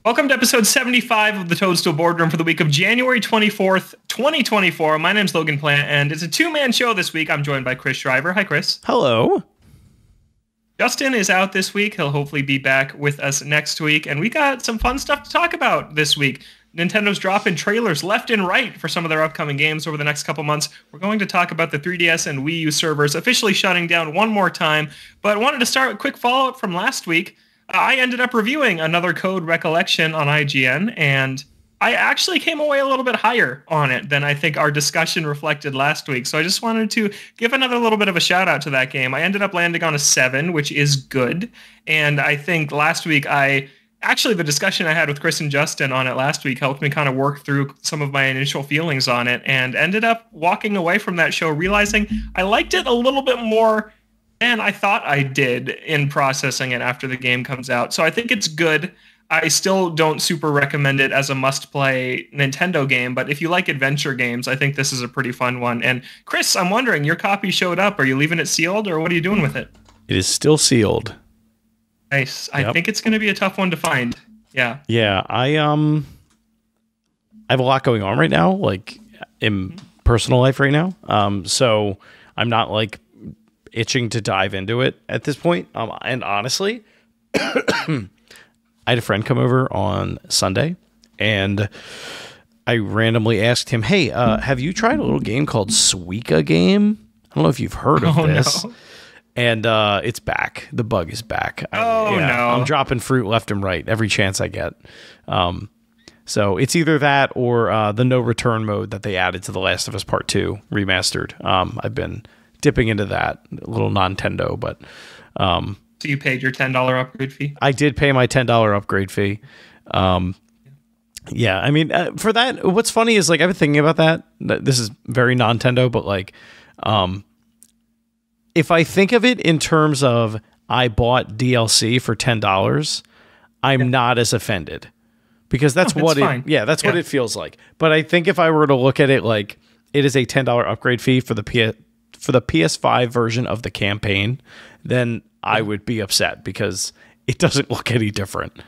Welcome to episode 75 of the Toadstool Boardroom for the week of January 24th, 2024. My name's Logan Plant, and it's a two-man show this week. I'm joined by Chris Shriver. Hi, Chris. Hello. Justin is out this week. He'll hopefully be back with us next week, and we got some fun stuff to talk about this week. Nintendo's dropping trailers left and right for some of their upcoming games over the next couple months. We're going to talk about the 3DS and Wii U servers officially shutting down one more time, but I wanted to start with a quick follow-up from last week. I ended up reviewing another Code Recollection on IGN, and I actually came away a little bit higher on it than I think our discussion reflected last week. So I just wanted to give another little bit of a shout out to that game. I ended up landing on a 7, which is good. And I think last week the discussion I had with Chris and Justin on it last week helped me kind of work through some of my initial feelings on it, and ended up walking away from that show realizing I liked it a little bit more than I thought I did in processing it after the game comes out. So I think it's good. I still don't super recommend it as a must-play Nintendo game, but if you like adventure games, I think this is a pretty fun one. And Chris, I'm wondering, your copy showed up. Are you leaving it sealed, or what are you doing with it? It is still sealed. Nice. I think it's going to be a tough one to find. Yeah. Yeah, I have a lot going on right now, like in personal life right now. So I'm not like itching to dive into it at this point. And honestly, I had a friend come over on Sunday, and I randomly asked him, "Hey, have you tried a little game called Suika Game? I don't know if you've heard of this." No. And it's back. The bug is back. No. I'm dropping fruit left and right every chance I get. So it's either that or the no return mode that they added to The Last of Us Part 2 remastered. I've been dipping into that, a little Nintendo, but so you paid your $10 upgrade fee? I did pay my $10 upgrade fee. Yeah, I mean, for that, what's funny is, like, I've been thinking about that. This is very Nintendo, but like, if I think of it in terms of I bought DLC for $10, I'm not as offended, because that's what it feels like. But I think if I were to look at it like it is a $10 upgrade fee for the PS5 version of the campaign, then I would be upset because it doesn't look any different.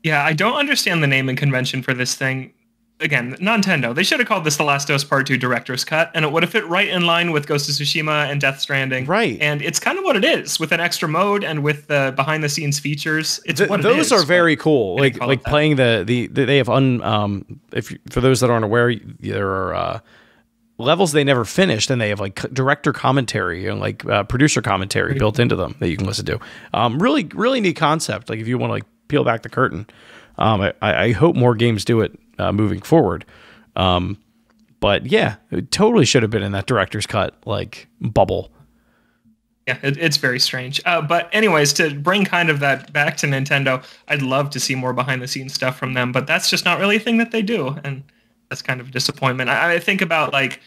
Yeah, I don't understand the naming convention for this thing. Again, Nintendo, they should have called this The Last of Us Part 2 Director's Cut, and it would have fit right in line with Ghost of Tsushima and Death Stranding. Right. And it's kind of what it is, with an extra mode and with the behind-the-scenes features. It's what it is. Those are very cool. Like playing they have for those that aren't aware, there are levels they never finished, and they have like director commentary and like producer commentary built into them that you can listen to. Really, really neat concept. Like if you want to like peel back the curtain, I hope more games do it moving forward. But yeah, it totally should have been in that director's cut like bubble. Yeah, it's very strange. But anyways, to bring kind of that back to Nintendo, I'd love to see more behind the scenes stuff from them, but that's just not really a thing that they do, and that's kind of a disappointment. I think about like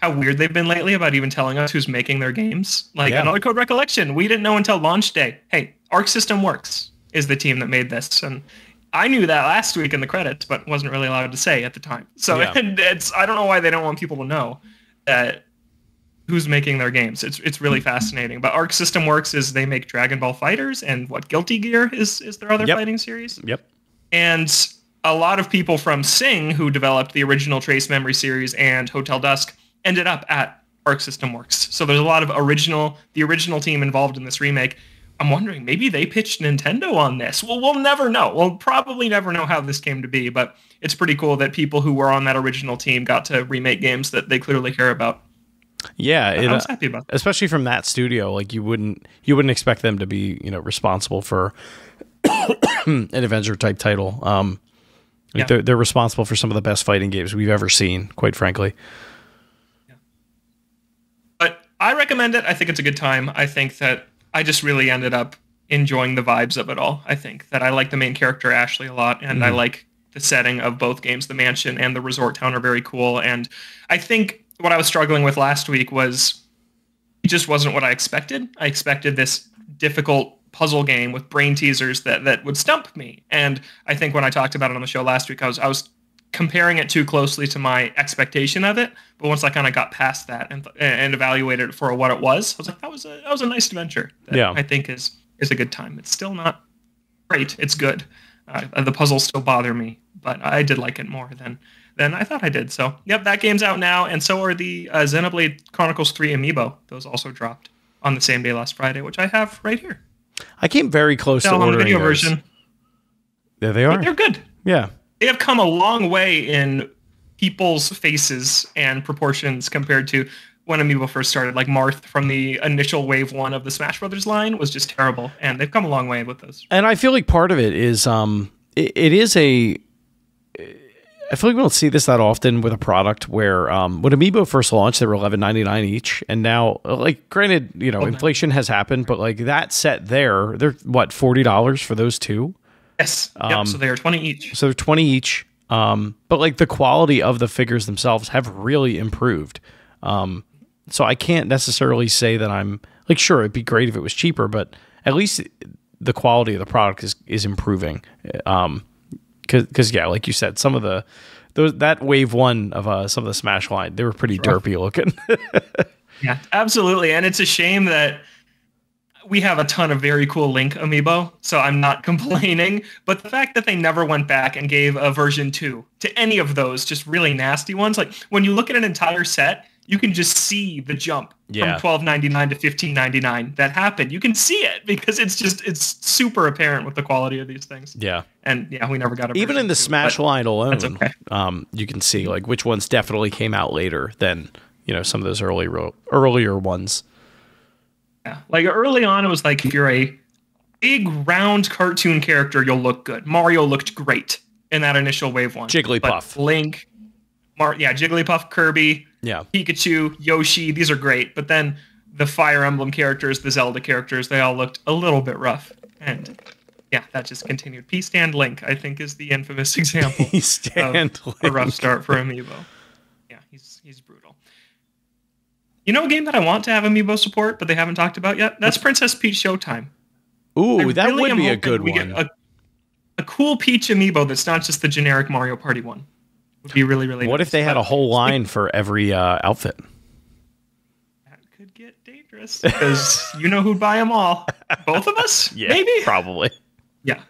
how weird they've been lately about even telling us who's making their games. Like another Code Recollection, we didn't know until launch day. Hey, Arc System Works is the team that made this, and I knew that last week in the credits, but wasn't really allowed to say at the time. So I don't know why they don't want people to know that who's making their games. It's really fascinating. But Arc System Works is they make Dragon Ball Fighters, and Guilty Gear is their other fighting series. Yep. And a lot of people from Sing, who developed the original Trace Memory series and Hotel Dusk, ended up at Arc System Works. So there's a lot of the original team involved in this remake. I'm wondering, maybe they pitched Nintendo on this. Well, we'll never know. We'll probably never know how this came to be, but it's pretty cool that people who were on that original team got to remake games that they clearly care about. Yeah, I was happy about that. Especially from that studio. Like you wouldn't expect them to be, responsible for an adventure type title. They're responsible for some of the best fighting games we've ever seen, quite frankly. Yeah. But I recommend it. I think it's a good time. I think that I just really ended up enjoying the vibes of it all. I think that I like the main character, Ashley, a lot, and I like the setting of both games. The mansion and the resort town are very cool, and I think what I was struggling with last week was it just wasn't what I expected. I expected this difficult puzzle game with brain teasers that would stump me, and I think when I talked about it on the show last week, I was comparing it too closely to my expectation of it. But once I kind of got past that and evaluated it for what it was, I was like, that was a nice adventure. That I think is a good time. It's still not great. It's good. The puzzles still bother me, but I did like it more than I thought I did. So, yep, that game's out now, and so are the Xenoblade Chronicles 3 Amiibo. Those also dropped on the same day last Friday, which I have right here. I came very close to ordering the video those. version. There they are. But they're good. Yeah. They have come a long way in people's faces and proportions compared to when Amiibo first started. Like Marth from the initial wave 1 of the Smash Brothers line was just terrible, and they've come a long way with this. And I feel like part of it is it is a... I feel like we don't see this that often with a product where when Amiibo first launched, they were $11.99 each, and now, like, granted, inflation has happened, but like that set there, they're what, $40 for those two? Yes. So they are 20 each. So they're 20 each. But like the quality of the figures themselves have really improved. So I can't necessarily say that I'm like, sure, it'd be great if it was cheaper, but at least the quality of the product is improving. Because yeah, like you said, some of that wave 1 of some of the Smash line, they were pretty derpy looking. Yeah, absolutely. And it's a shame that we have a ton of very cool Link amiibo, so I'm not complaining. But the fact that they never went back and gave a version 2 to any of those just really nasty ones, like when you look at an entire set, you can just see the jump from $12.99 to $15.99 that happened. You can see it because it's super apparent with the quality of these things. Yeah. And yeah, we never got a even in the Smash line alone. That's okay. You can see like which ones definitely came out later than, some of those earlier ones. Yeah. Like early on, it was like if you're a big round cartoon character, you'll look good. Mario looked great in that initial wave 1. Jigglypuff. But Link, Jigglypuff, Kirby, Pikachu, Yoshi, these are great. But then the Fire Emblem characters, the Zelda characters, they all looked a little bit rough. And yeah, that just continued. P-Stand Link, I think, is the infamous example of a rough start for Amiibo. Yeah, he's brutal. You know a game that I want to have Amiibo support, but they haven't talked about yet? That's Princess Peach Showtime. Ooh, that would be a good one. Get a cool Peach Amiibo that's not just the generic Mario Party one. Would be really, really nice. What if they had a whole line for every outfit? That could get dangerous, because you know who'd buy them all. Both of us? Yeah, maybe? Probably. Yeah.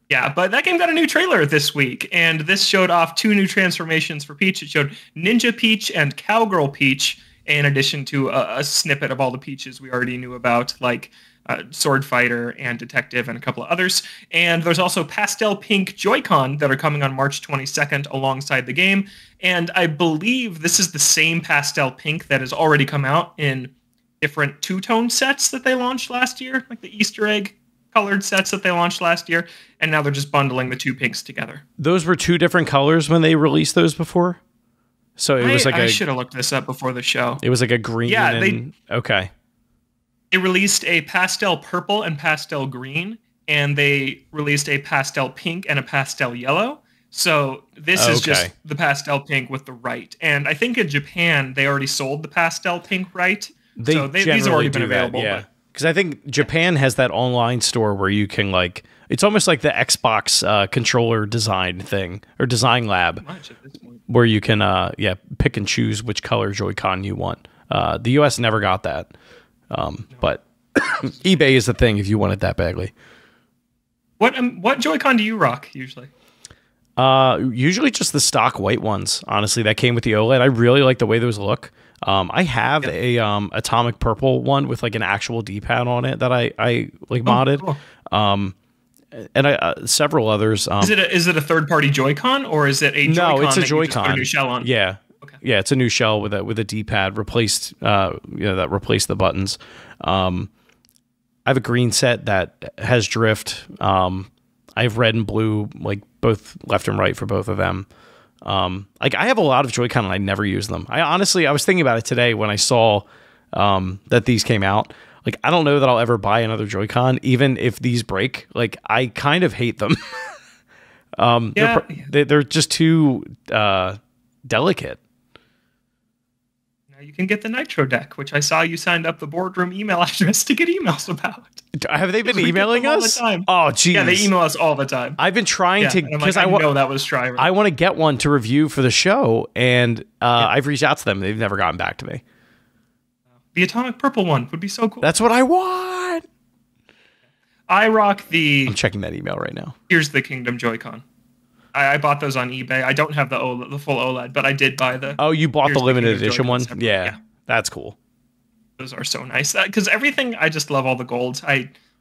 Yeah, but that game got a new trailer this week, and this showed off 2 new transformations for Peach. It showed Ninja Peach and Cowgirl Peach, in addition to a snippet of all the Peaches we already knew about, like Sword Fighter and Detective and a couple of others. And there's also pastel pink Joy-Con that are coming on March 22nd alongside the game. And I believe this is the same pastel pink that has already come out in different two-tone sets that they launched last year, like the Easter egg colored sets that they launched last year. And now they're just bundling the 2 pinks together. Those were 2 different colors when they released those before? So it was like I should have looked this up before the show. It was like a green. Yeah, okay. They released a pastel purple and pastel green, and they released a pastel pink and a pastel yellow. So this is just the pastel pink with the right. And I think in Japan they already sold the pastel pink right. These have already been available. Yeah, because I think Japan has that online store where you can like. It's almost like the Xbox controller design thing or design lab, where you can pick and choose which color Joy-Con you want. The US never got that, but eBay is the thing if you want it that badly. What Joy-Con do you rock usually? Usually just the stock white ones. Honestly, that came with the OLED. I really like the way those look. I have a atomic purple one with like an actual D-pad on it that I like modded. Cool. And several others. Is it a third-party Joy-Con or is it a Joy-Con? No, it's a Joy-Con. Put a new shell on? Yeah, okay. Yeah, it's a new shell with a D-pad replaced. That replaced the buttons. I have a green set that has drift. I have red and blue, like both left and right for both of them. Like I have a lot of Joy-Con and I never use them. I was thinking about it today when I saw that these came out. Like, I don't know that I'll ever buy another Joy-Con, even if these break. Like, I kind of hate them. They're just too delicate. Now you can get the Nitro deck, which I saw you signed up the Boardroom email address to get emails about. Have they been emailing us? All the time. Oh, geez. Yeah, they email us all the time. I've been trying to because I know that was try. I want to get one to review for the show, and I've reached out to them. They've never gotten back to me. The atomic purple one would be so cool. That's what I want. I rock I'm checking that email right now. Here's the Kingdom Joy-Con. I bought those on eBay. I don't have the full OLED, but I did buy the. Oh, you bought the limited edition one? Separate. Yeah, that's cool. Those are so nice. Because everything, I just love all the gold.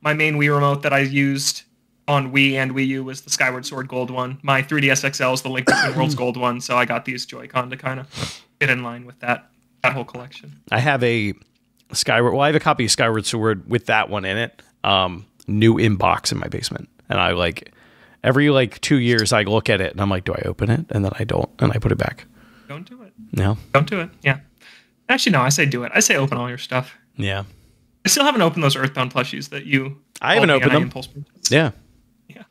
My main Wii remote that I used on Wii and Wii U was the Skyward Sword gold one. My 3DS XL is the Link Between Worlds gold one. So I got these Joy-Con to kind of get in line with that whole collection. I have a I have a copy of Skyward Sword with that one in it. New inbox in my basement, and I every 2 years I look at it and I'm like, do I open it? And then I don't, and I put it back. Don't do it. No. Don't do it. Yeah. Actually, no, I say do it. I say open all your stuff. Yeah. I still haven't opened those Earthbound plushies that you. I haven't opened them. Yeah. Yeah.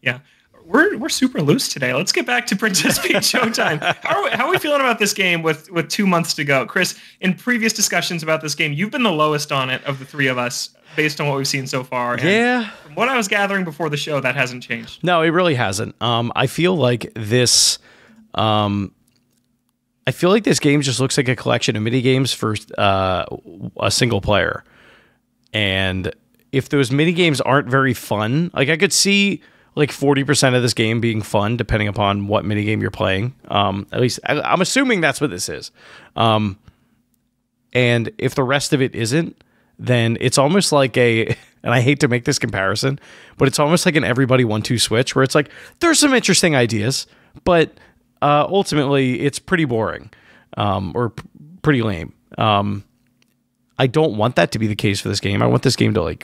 Yeah. We're super loose today. Let's get back to Princess Peach Showtime. How are we feeling about this game with 2 months to go? Chris, in previous discussions about this game, you've been the lowest on it of the three of us based on what we've seen so far. And yeah. From what I was gathering before the show, that hasn't changed. No, it really hasn't. I feel like this game just looks like a collection of mini games for a single player. And if those mini games aren't very fun, I could see 40% of this game being fun, depending upon what minigame you're playing. At least I'm assuming that's what this is. And if the rest of it isn't, then it's almost like and I hate to make this comparison, but it's almost like an everybody 1-2 switch where it's there's some interesting ideas, but ultimately it's pretty boring or pretty lame. I don't want that to be the case for this game. I want this game to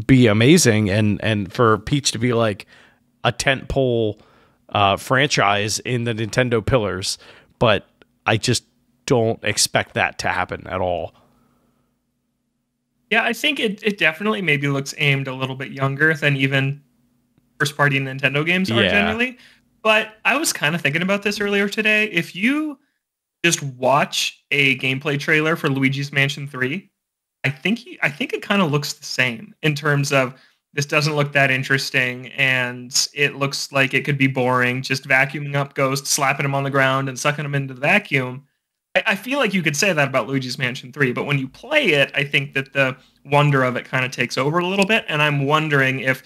be amazing and for Peach to be a tentpole franchise in the Nintendo pillars, but I just don't expect that to happen at all. Yeah, I think it definitely maybe looks aimed a little bit younger than even first-party Nintendo games are generally. But I was kind of thinking about this earlier today. If you just watch a gameplay trailer for Luigi's Mansion 3, I think it kind of looks the same in terms of this doesn't look that interesting and it looks like it could be boring, just vacuuming up ghosts, slapping them on the ground and sucking them into the vacuum. I feel like you could say that about Luigi's Mansion 3, but when you play it, I think that the wonder of it kind of takes over a little bit, and I'm wondering if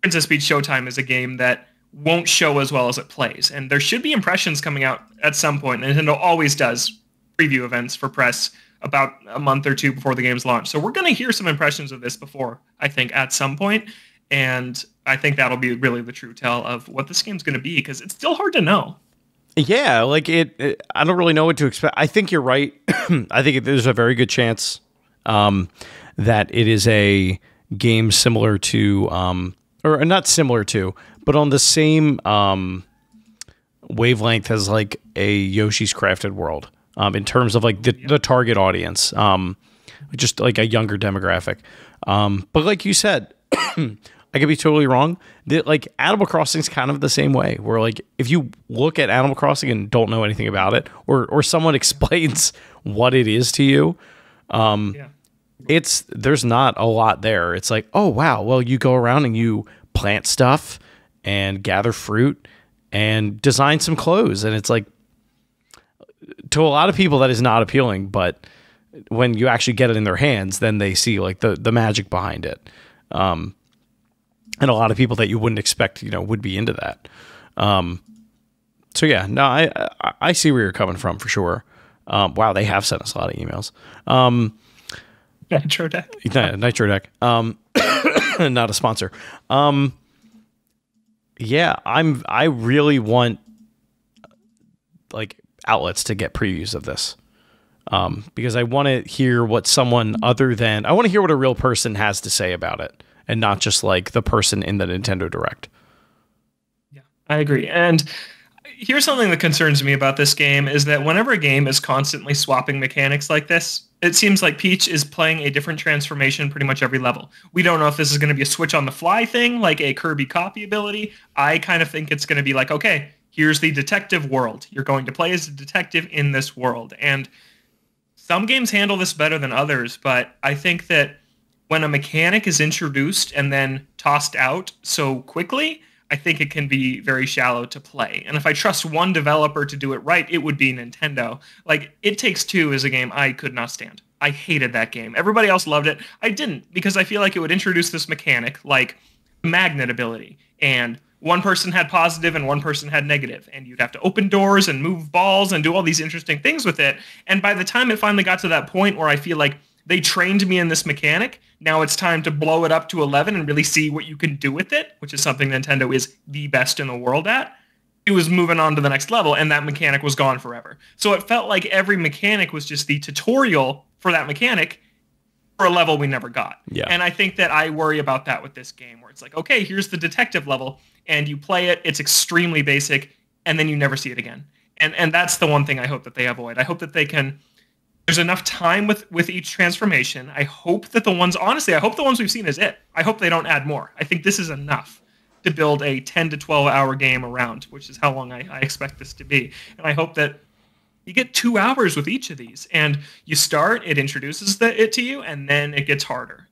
Princess Peach Showtime is a game that won't show as well as it plays. And there should be impressions coming out at some point. Nintendo always does preview events for press about a month or two before the game's launch. So we're going to hear some impressions of this before, I think, at some point. And I think that'll be really the true tell of what this game's going to be, because it's still hard to know. Yeah, I don't really know what to expect. I think you're right. I think there's a very good chance that it is a game similar to, or not similar to, but on the same wavelength as a Yoshi's Crafted World in terms of the target audience, just a younger demographic. But like you said, I could be totally wrong. Animal Crossing is kind of the same way, where if you look at Animal Crossing and don't know anything about it, or someone explains what it is to you, there's not a lot there. It's oh wow, well you go around and you plant stuff and gather fruit and design some clothes, and it's to a lot of people that is not appealing, but when you actually get it in their hands, then they see the magic behind it. And a lot of people that you wouldn't expect, would be into that. So yeah, no, I see where you're coming from for sure. Wow, they have sent us a lot of emails. Nitro Deck. Nitro Deck. Not a sponsor. Yeah, I really want outlets to get previews of this. Because I want to hear what I want to hear what a real person has to say about it, and not just the person in the Nintendo Direct. Yeah, I agree. And here's something that concerns me about this game is that whenever a game is constantly swapping mechanics like this, it seems like Peach is playing a different transformation pretty much every level. We don't know if this is going to be a switch on the fly thing, like a Kirby copy ability. I kind of think it's going to be okay, here's the detective world. You're going to play as a detective in this world. And some games handle this better than others, but I think that when a mechanic is introduced and then tossed out so quickly, I think it can be very shallow to play. And if I trust one developer to do it right, it would be Nintendo. It Takes Two is a game I could not stand. I hated that game. Everybody else loved it. I didn't, because I feel like it would introduce this mechanic like magnet ability, and one person had positive and one person had negative, and you'd have to open doors and move balls and do all these interesting things with it. And by the time it finally got to that point where I feel like they trained me in this mechanic, now it's time to blow it up to 11 and really see what you can do with it, which is something Nintendo is the best in the world at. It was moving on to the next level, and that mechanic was gone forever. So it felt like every mechanic was just the tutorial for that mechanic for a level we never got. Yeah. And I think that I worry about that with this game, where it's like, okay, here's the detective level, and you play it, it's extremely basic, and then you never see it again. And that's the one thing I hope that they avoid. I hope that they can... There's enough time with each transformation. I hope that the ones... Honestly, I hope the ones we've seen is it. I hope they don't add more. I think this is enough to build a 10 to 12-hour game around, which is how long I expect this to be. And I hope that you get 2 hours with each of these, and you start, it introduces it to you, and then it gets harder,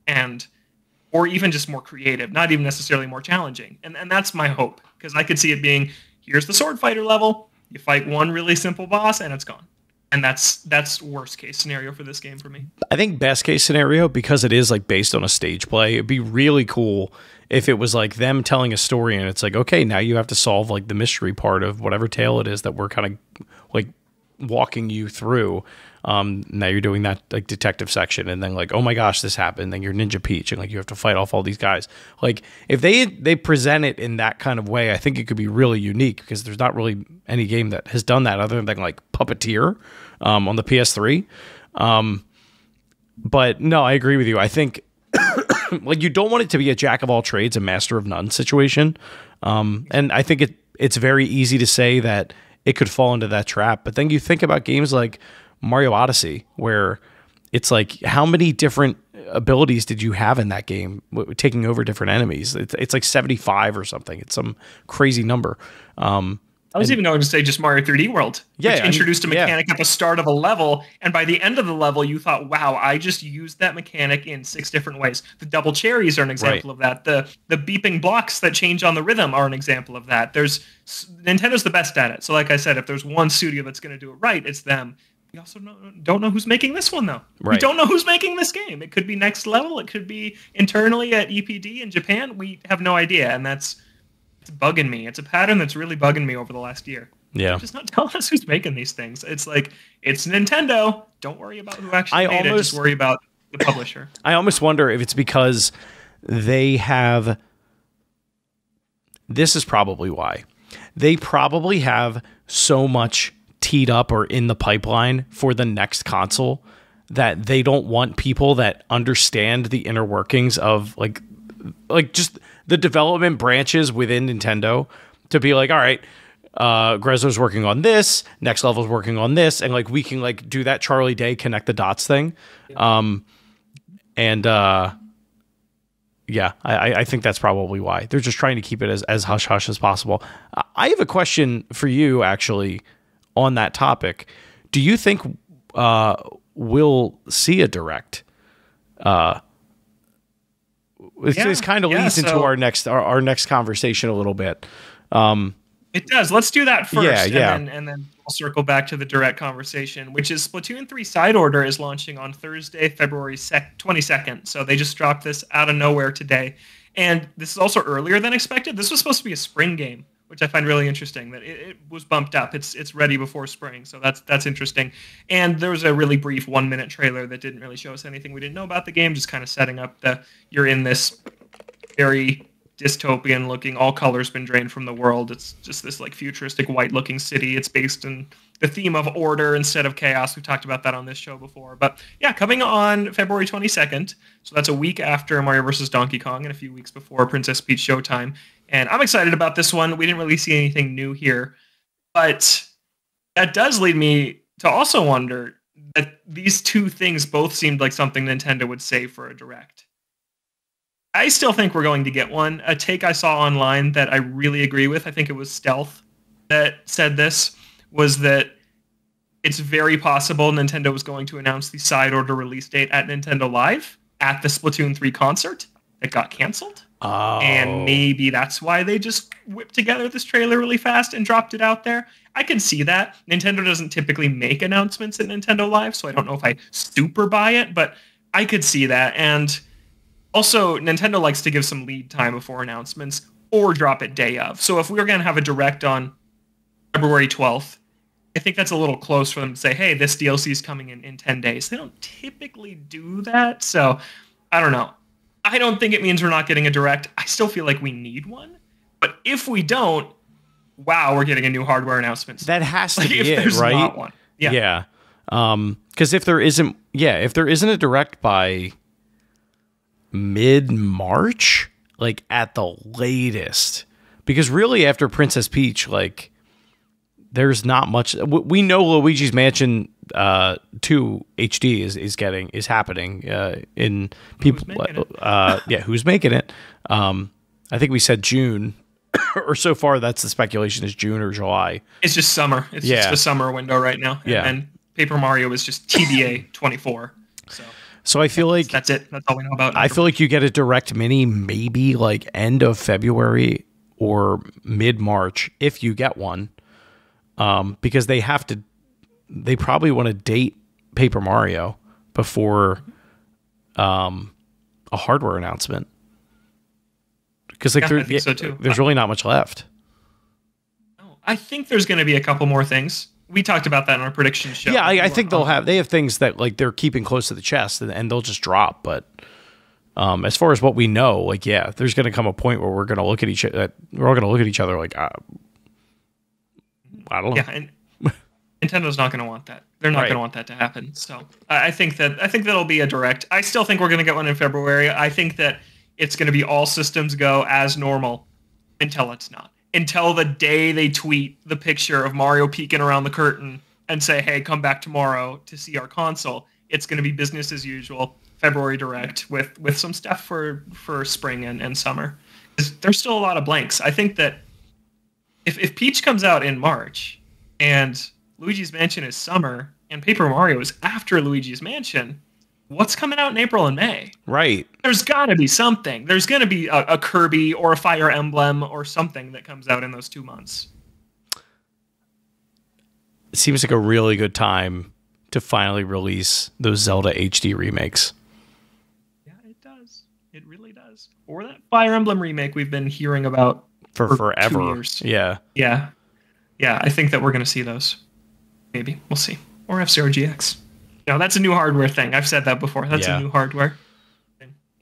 or even just more creative, not even necessarily more challenging. And that's my hope, because I could see it being, here's the sword fighter level, you fight one really simple boss, and it's gone. And that's worst case scenario for this game for me. I think best case scenario, because it is like based on a stage play, it'd be really cool if it was like them telling a story and it's like, okay, now you have to solve like the mystery part of whatever tale it is that we're kind of like walking you through. Now you're doing that like detective section, and then like, oh my gosh, this happened. Then you're Ninja Peach, and like you have to fight off all these guys. Like if they present it in that kind of way, I think it could be really unique, because there's not really any game that has done that other than like Puppeteer on the PS3. But no, I agree with you. I think like you don't want it to be a jack of all trades, a master of none situation. And I think it's very easy to say that it could fall into that trap. But then you think about games like Mario Odyssey, where it's like, how many different abilities did you have in that game, taking over different enemies? It's like 75 or something. It's some crazy number. I was even going to say just Mario 3D World, which introduced a mechanic at the start of a level, and by the end of the level, you thought, wow, I just used that mechanic in 6 different ways. The double cherries are an example of that. The beeping blocks that change on the rhythm are an example of that. Nintendo's the best at it. So like I said, if there's one studio that's going to do it right, it's them. We also don't know who's making this one, though. Right. We don't know who's making this game. It could be Next Level. It could be internally at EPD in Japan. We have no idea, and it's bugging me. It's a pattern that's really bugging me over the last year. Yeah. They're just not telling us who's making these things. It's like, it's Nintendo. Don't worry about who actually made it. Just worry about the publisher. I almost wonder if it's because they have... This is probably why. They probably have so much teed up or in the pipeline for the next console that they don't want people that understand the inner workings of like just the development branches within Nintendo to be like, all right, Grezzo's working on this, Next Level's working on this, and like we can like do that Charlie Day connect the dots thing. I think that's probably why. They're just trying to keep it as hush-hush as possible. I have a question for you, actually, on that topic. Do you think we'll see a direct? This kind of leads into our next conversation a little bit. It does. Let's do that first. Yeah. And then we'll circle back to the direct conversation, which is Splatoon 3 Side Order is launching on Thursday, February 22nd. So they just dropped this out of nowhere today. And this is also earlier than expected. This was supposed to be a spring game, which I find really interesting, that it was bumped up. It's ready before spring, so that's interesting. And there was a really brief 1-minute trailer that didn't really show us anything we didn't know about the game, just kind of setting up you're in this very dystopian looking, all colors been drained from the world. It's just this like futuristic white looking city. It's based in the theme of order instead of chaos. We've talked about that on this show before. But yeah, coming on February 22nd. So that's a week after Mario vs. Donkey Kong and a few weeks before Princess Peach Showtime. And I'm excited about this one. We didn't really see anything new here. But that does lead me to also wonder that these two things both seemed like something Nintendo would say for a Direct. I still think we're going to get one. A take I saw online that I really agree with, I think it was Stealth that said this, was that it's very possible Nintendo was going to announce the Side Order release date at Nintendo Live at the Splatoon 3 concert. It got canceled. And maybe that's why they just whipped together this trailer really fast and dropped it out there. I can see that. Nintendo doesn't typically make announcements at Nintendo Live, so I don't know if I super buy it, but I could see that. And also, Nintendo likes to give some lead time before announcements or drop it day of. So if we were going to have a direct on February 12th, I think that's a little close for them to say, hey, this DLC is coming in 10 days. They don't typically do that, so I don't know. I don't think it means we're not getting a direct. I still feel like we need one. But if we don't, wow, we're getting a new hardware announcement. That has to be if it, there's right? Not one. Yeah. Because if there isn't a direct by mid-March, like at the latest, because really after Princess Peach, like there's not much. We know Luigi's Mansion 2 HD is happening in people. Who's making it? I think we said June, or so far that's the speculation is June or July. It's just summer. It's just the summer window right now. And Paper Mario is just TBA 24. So I feel like that's it. That's all we know about. I feel like you get a direct mini maybe like end of February or mid-March if you get one. Because they probably want to date Paper Mario before a hardware announcement. Because I think so too. There's really not much left. I think there's going to be a couple more things. We talked about that in our prediction show. Yeah, I think they have things that like they're keeping close to the chest and they'll just drop. But as far as what we know, like there's going to come a point where we're going to look at each other like. I don't know. Yeah, and Nintendo's not going to want that. They're not going to want that to happen. So I think that'll be a direct. I still think we're going to get one in February. I think that it's going to be all systems go as normal until it's not. Until the day they tweet the picture of Mario peeking around the curtain and say, "Hey, come back tomorrow to see our console." It's going to be business as usual. February direct with some stuff for spring and summer. There's still a lot of blanks. I think that. If Peach comes out in March and Luigi's Mansion is summer and Paper Mario is after Luigi's Mansion, what's coming out in April and May? Right. There's got to be something. There's going to be a Kirby or a Fire Emblem or something that comes out in those 2 months. It seems like a really good time to finally release those Zelda HD remakes. Yeah, it does. It really does. Or that Fire Emblem remake we've been hearing about for forever. 2 years. Yeah. I think that we're going to see those. Maybe. We'll see. Or F-Zero GX. No, that's a new hardware thing. I've said that before. That's a new hardware.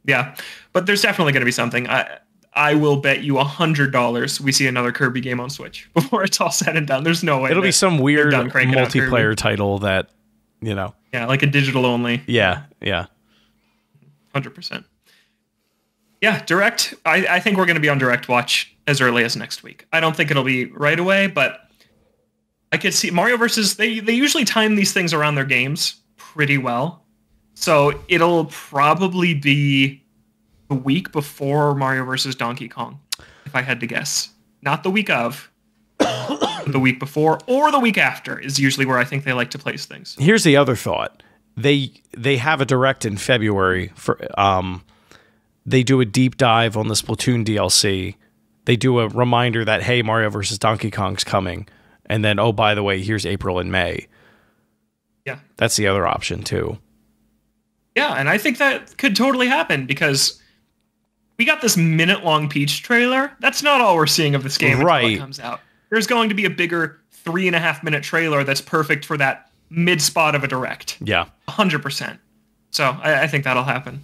Yeah. But there's definitely going to be something. I will bet you $100 we see another Kirby game on Switch before it's all said and done. There's no way. It'll be some weird multiplayer title that, Yeah, like a digital only. Yeah. 100%. Yeah, Direct. I think we're going to be on Direct Watch as early as next week. I don't think it'll be right away, but I could see Mario versus. They usually time these things around their games pretty well, so it'll probably be the week before Mario versus Donkey Kong, if I had to guess. Not the week of, the week before, or the week after is usually where I think they like to place things. Here's the other thought: they have a Direct in February for. They do a deep dive on the Splatoon DLC. They do a reminder that, hey, Mario versus Donkey Kong's coming. And then, oh, by the way, here's April and May. Yeah. That's the other option, too. Yeah, and I think that could totally happen because we got this minute-long Peach trailer. That's not all we're seeing of this game until it comes out. There's going to be a bigger 3.5-minute trailer that's perfect for that mid-spot of a Direct. Yeah. 100%. So I think that'll happen.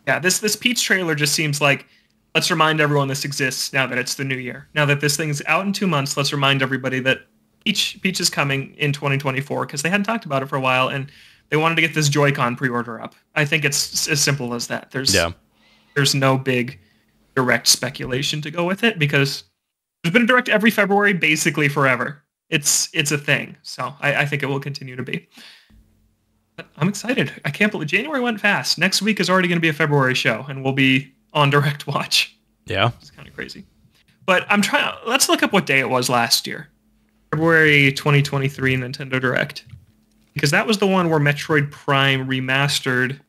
Yeah, this Peach trailer just seems like, let's remind everyone this exists now that it's the new year. Now that this thing's out in 2 months, let's remind everybody that Peach is coming in 2024 because they hadn't talked about it for a while and they wanted to get this Joy-Con pre-order up. I think it's as simple as that. There's no big Direct speculation to go with it because there's been a Direct every February basically forever. It's a thing. So I think it will continue to be. But I'm excited. I can't believe January went fast. Next week is already going to be a February show, and we'll be on Direct Watch. Yeah. It's kind of crazy. But let's look up what day it was last year. February 2023 Nintendo Direct. Because that was the one where Metroid Prime Remastered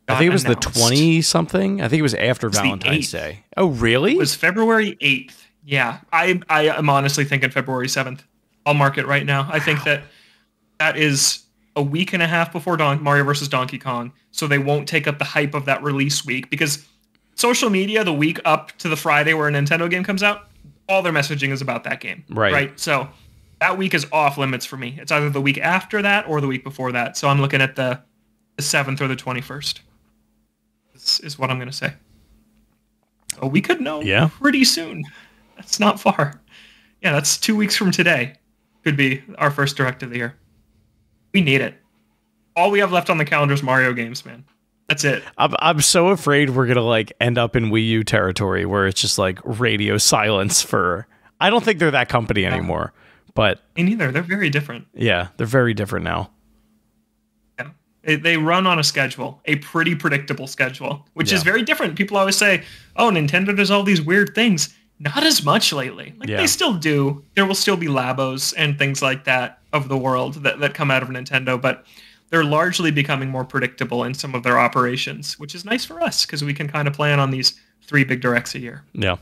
I think it was announced. the 20-something. I think it was after the Valentine's 8th. Day. Oh, really? It was February 8th. Yeah, I am honestly thinking February 7th. I'll mark it right now. I think that is a week and a half before Mario vs. Donkey Kong, so they won't take up the hype of that release week, because social media, the week up to the Friday where a Nintendo game comes out, all their messaging is about that game. Right? So that week is off limits for me. It's either the week after that or the week before that. So I'm looking at the 7th or the 21st. This is what I'm going to say. So we could know pretty soon. That's not far. Yeah, that's 2 weeks from today. Could be our first Direct of the year. We need it. All we have left on the calendar is Mario games, man. That's it. I'm so afraid we're gonna like end up in Wii U territory where it's just like radio silence for. I don't think they're that company anymore, but me neither. They're very different. Yeah, they're very different now. Yeah, they run on a schedule, a pretty predictable schedule, which is very different. People always say, "Oh, Nintendo does all these weird things." Not as much lately. They still do. There will still be Labos and things like that of the world that come out of Nintendo, but they're largely becoming more predictable in some of their operations, which is nice for us because we can kind of plan on these 3 big directs a year. Yeah.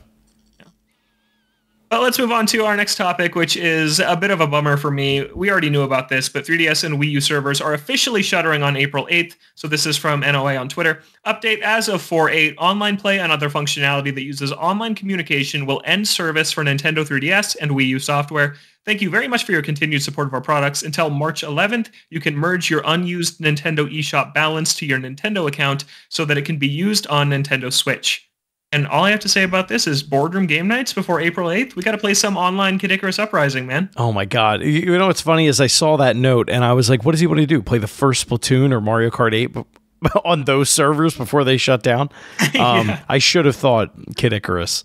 But let's move on to our next topic, which is a bit of a bummer for me. We already knew about this, but 3DS and Wii U servers are officially shuttering on April 8th. So this is from NOA on Twitter. Update as of 4.8, online play and other functionality that uses online communication will end service for Nintendo 3DS and Wii U software. Thank you very much for your continued support of our products. Until March 11th, you can merge your unused Nintendo eShop balance to your Nintendo account so that it can be used on Nintendo Switch. And all I have to say about this is Boardroom game nights before April 8th. We got to play some online Kid Icarus Uprising, man. Oh my God. You know what's funny is I saw that note and I was like, what does he want to do? Play the first Splatoon or Mario Kart 8 on those servers before they shut down? I should have thought Kid Icarus.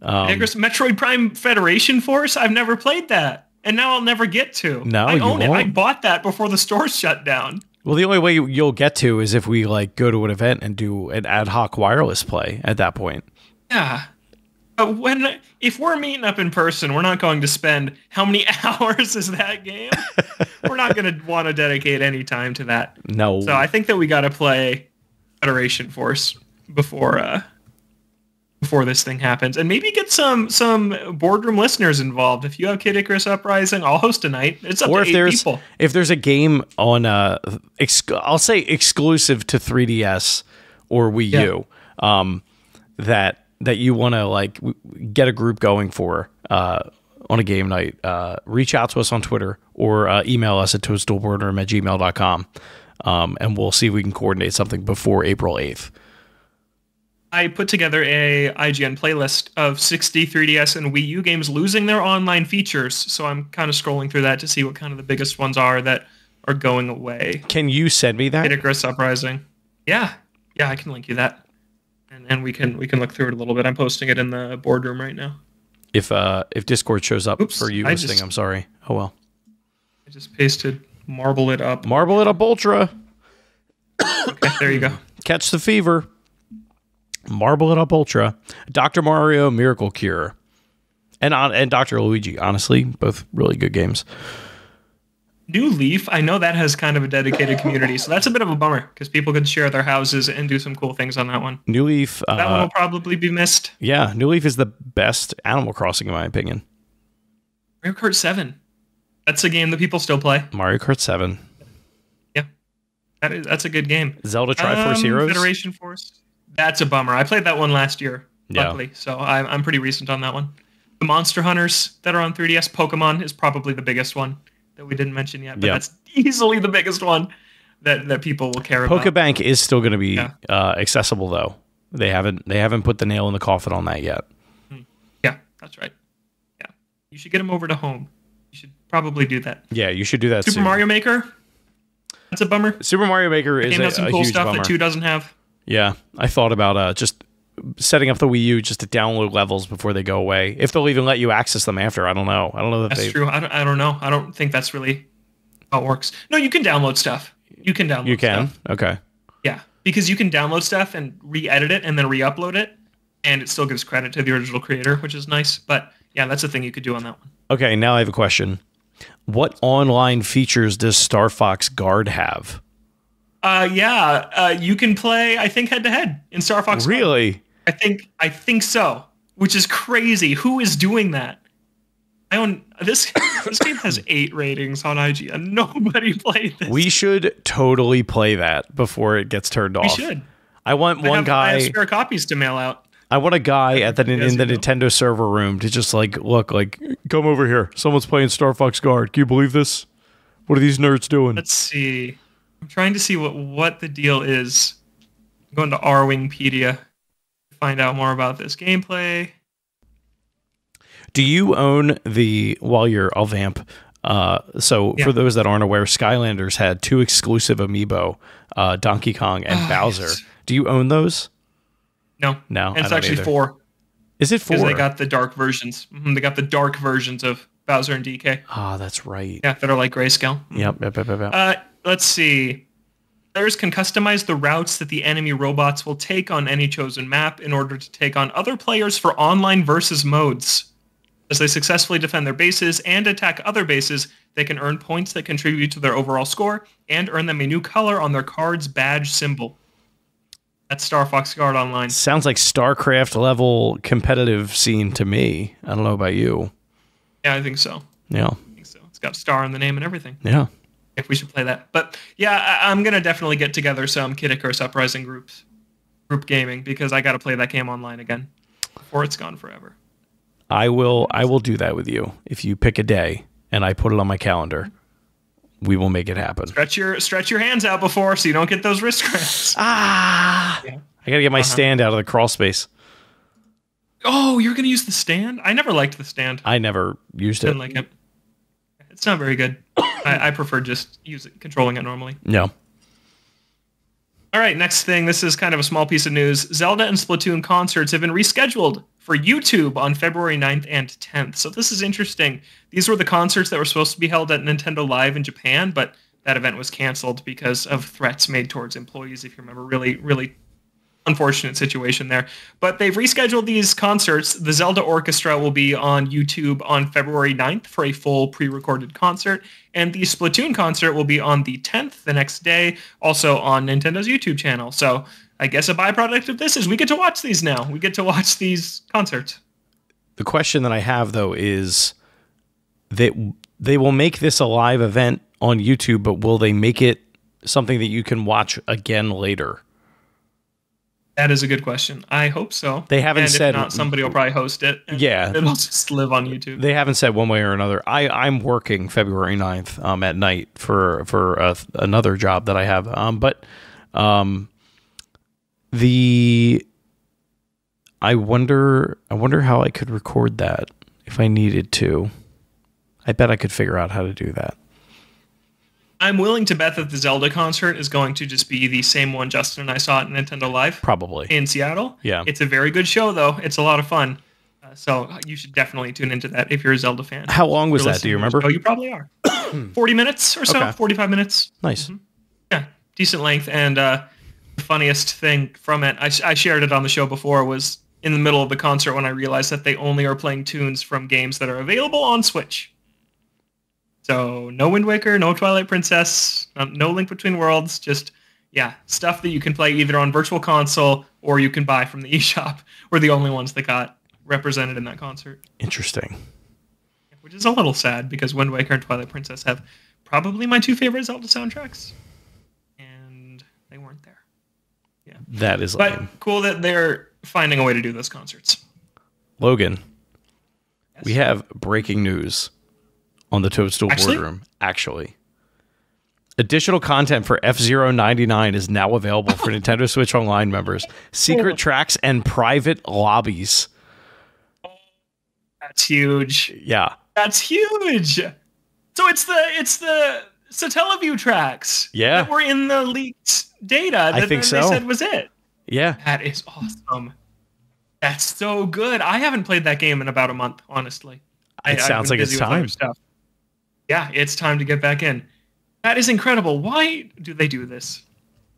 Kid Icarus, Metroid Prime Federation Force? I've never played that. And now I'll never get to. No, I own it. Won't. I bought that before the stores shut down. Well, the only way you'll get to is if we like go to an event and do an ad hoc wireless play at that point. Yeah. But if we're meeting up in person, we're not going to spend how many hours is that game? We're not going to want to dedicate any time to that. No. So I think that we got to play Federation Force before this thing happens, and maybe get some Boardroom listeners involved. If you have Kid Icarus Uprising, I'll host a night. It's up to 8 people. If there's a game on, I'll say exclusive to 3DS or Wii U, that you want to like get a group going for on a game night, reach out to us on Twitter or email us at toadstoolboardroom@gmail.com, and we'll see if we can coordinate something before April 8th. I put together a IGN playlist of 60 3DS and Wii U games losing their online features, so I'm kind of scrolling through that to see what kind of the biggest ones are that are going away. Can you send me that? Kid Icarus Uprising. Yeah, I can link you that, and we can look through it a little bit. I'm posting it in the Boardroom right now. If Discord shows up for you listening, I'm sorry. Oh well. I just pasted Marble It Up. Marble It Up Ultra. Okay, there you go. Catch the fever. Marble It Up Ultra, Dr. Mario Miracle Cure, and Dr. Luigi. Honestly, both really good games. New Leaf, I know that has kind of a dedicated community, so that's a bit of a bummer because people can share their houses and do some cool things on that one. New Leaf, that one will probably be missed. Yeah, New Leaf is the best Animal Crossing in my opinion. Mario Kart 7, that's a game that people still play. Mario Kart 7, yeah, that's a good game. Zelda Triforce Heroes, Federation Force. That's a bummer. I played that one last year, luckily, so I'm pretty recent on that one. The Monster Hunters that are on 3DS, Pokemon is probably the biggest one that we didn't mention yet, but that's easily the biggest one that people will care about. Pokebank is still going to be accessible, though. They haven't put the nail in the coffin on that yet. Yeah, that's right. Yeah, you should get them over to home. You should probably do that. Yeah, you should do that. Super Mario Maker. That's a bummer. Super Mario Maker is a some cool huge stuff bummer. that 2 doesn't have. Yeah, I thought about just setting up the Wii U just to download levels before they go away. If they'll even let you access them after, I don't know. I don't know that's true. I don't know. I don't think that's really how it works. No, you can download stuff. You can download stuff. Okay. Yeah, because you can download stuff and re-edit it and then re-upload it, and it still gives credit to the original creator, which is nice. But yeah, that's a thing you could do on that one. Okay, now I have a question. What online features does Star Fox Guard have? You can play, I think, head-to-head in Star Fox. Really? I think so, which is crazy. Who is doing that? I own this. This game has 8 ratings on IGN. Nobody played this. We should totally play that before it gets turned off. We should. I want one guy. I have spare copies to mail out. I want a guy in the Nintendo server room to just look, come over here. Someone's playing Star Fox Guard. Can you believe this? What are these nerds doing? Let's see. I'm trying to see what the deal is. I'm going to R-Wingpedia to find out more about this gameplay. Do you own I'll vamp. For those that aren't aware, Skylanders had 2 exclusive amiibo, Donkey Kong and Bowser. Yes. Do you own those? No. And it's actually 4. Is it 4? Because they got the dark versions. They got the dark versions of Bowser and DK. Ah, that's right. Yeah, that are like grayscale. Yep. Let's see. Players can customize the routes that the enemy robots will take on any chosen map in order to take on other players for online versus modes. As they successfully defend their bases and attack other bases, they can earn points that contribute to their overall score and earn them a new color on their card's badge symbol. That's Star Fox Guard Online. Sounds like StarCraft level competitive scene to me. I don't know about you. Yeah, I think so. Yeah. I think so. It's got star in the name and everything. Yeah. If we should play that. But yeah, I'm going to definitely get together some Kid Icarus Uprising group gaming because I got to play that game online again before it's gone forever. I will do that with you. If you pick a day and I put it on my calendar, we will make it happen. Stretch your hands out before so you don't get those wrist cramps. Yeah. I got to get my stand out of the crawl space. Oh, you're going to use the stand? I never liked the stand. I never used it. Didn't like it. It's not very good. I prefer just controlling it normally. No. All right, next thing. This is kind of a small piece of news. Zelda and Splatoon concerts have been rescheduled for YouTube on February 9th and 10th. So this is interesting. These were the concerts that were supposed to be held at Nintendo Live in Japan, but that event was canceled because of threats made towards employees, if you remember. Really, really unfortunate situation there. But they've rescheduled these concerts. The Zelda Orchestra will be on YouTube on February 9th for a full pre-recorded concert, and the Splatoon concert will be on the 10th, the next day, also on Nintendo's YouTube channel. So I guess a byproduct of this is we get to watch these now. We get to watch these concerts. The question that I have, though, is that they will make this a live event on YouTube, but will they make it something that you can watch again later? That is a good question. I hope so. They haven't said. If not, somebody will probably host it. Yeah. It'll just live on YouTube. They haven't said one way or another. I'm working February 9th at night for another job that I have. I wonder how I could record that if I needed to. I bet I could figure out how to do that. I'm willing to bet that the Zelda concert is going to just be the same one Justin and I saw at Nintendo Live. Probably. In Seattle. Yeah. It's a very good show, though. It's a lot of fun. So you should definitely tune into that if you're a Zelda fan. How long was that? Do you remember? Oh, you probably are. 40 minutes or so. Okay. 45 minutes. Nice. Mm-hmm. Yeah. Decent length. And the funniest thing from it, I shared it on the show before, was in the middle of the concert when I realized that they only are playing tunes from games that are available on Switch. So no Wind Waker, no Twilight Princess, no Link Between Worlds, just, stuff that you can play either on Virtual Console or you can buy from the eShop were the only ones that got represented in that concert. Interesting. Which is a little sad because Wind Waker and Twilight Princess have probably my 2 favorite Zelda soundtracks. And they weren't there. Yeah. That is lame. But cool that they're finding a way to do those concerts. Logan, yes. We have breaking news on the Toadstool Boardroom. Actually, additional content for F-Zero 99 is now available for Nintendo Switch Online members. Secret tracks and private lobbies. That's huge. Yeah. That's huge. So it's the Satellaview tracks. Yeah. That were in the leaked data that they said was it. Yeah. That is awesome. That's so good. I haven't played that game in about a month, honestly. It sounds like it's time. Yeah, it's time to get back in. That is incredible. Why do they do this?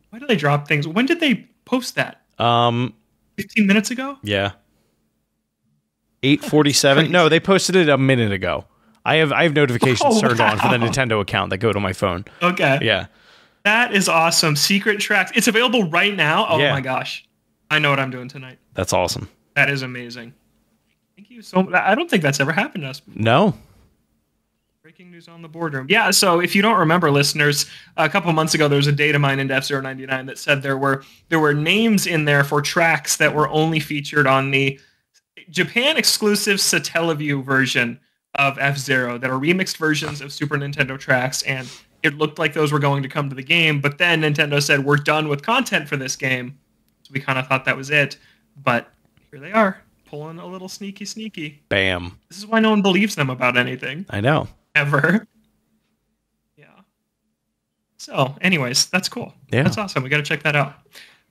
Why do they drop things? When did they post that? 15 minutes ago? Yeah. 8:47. No, they posted it a minute ago. I have notifications turned on for the Nintendo account that go to my phone. Okay. Yeah. That is awesome. Secret Tracks. It's available right now. Oh Yeah. my gosh. I know what I'm doing tonight. That's awesome. That is amazing. Thank you so much. I don't think that's ever happened to us before. No. Breaking news on the Boardroom. Yeah, so if you don't remember, listeners, a couple months ago there was a data mine into F099 that said there were names in there for tracks that were only featured on the Japan exclusive Satellaview version of F-Zero that are remixed versions of Super Nintendo tracks, and it looked like those were going to come to the game, but then Nintendo said, we're done with content for this game. So we kind of thought that was it, but here they are, pulling a little sneaky. Bam. This is why no one believes them about anything. I know. Ever. Yeah. So, anyways, that's cool. Yeah. That's awesome. We got to check that out.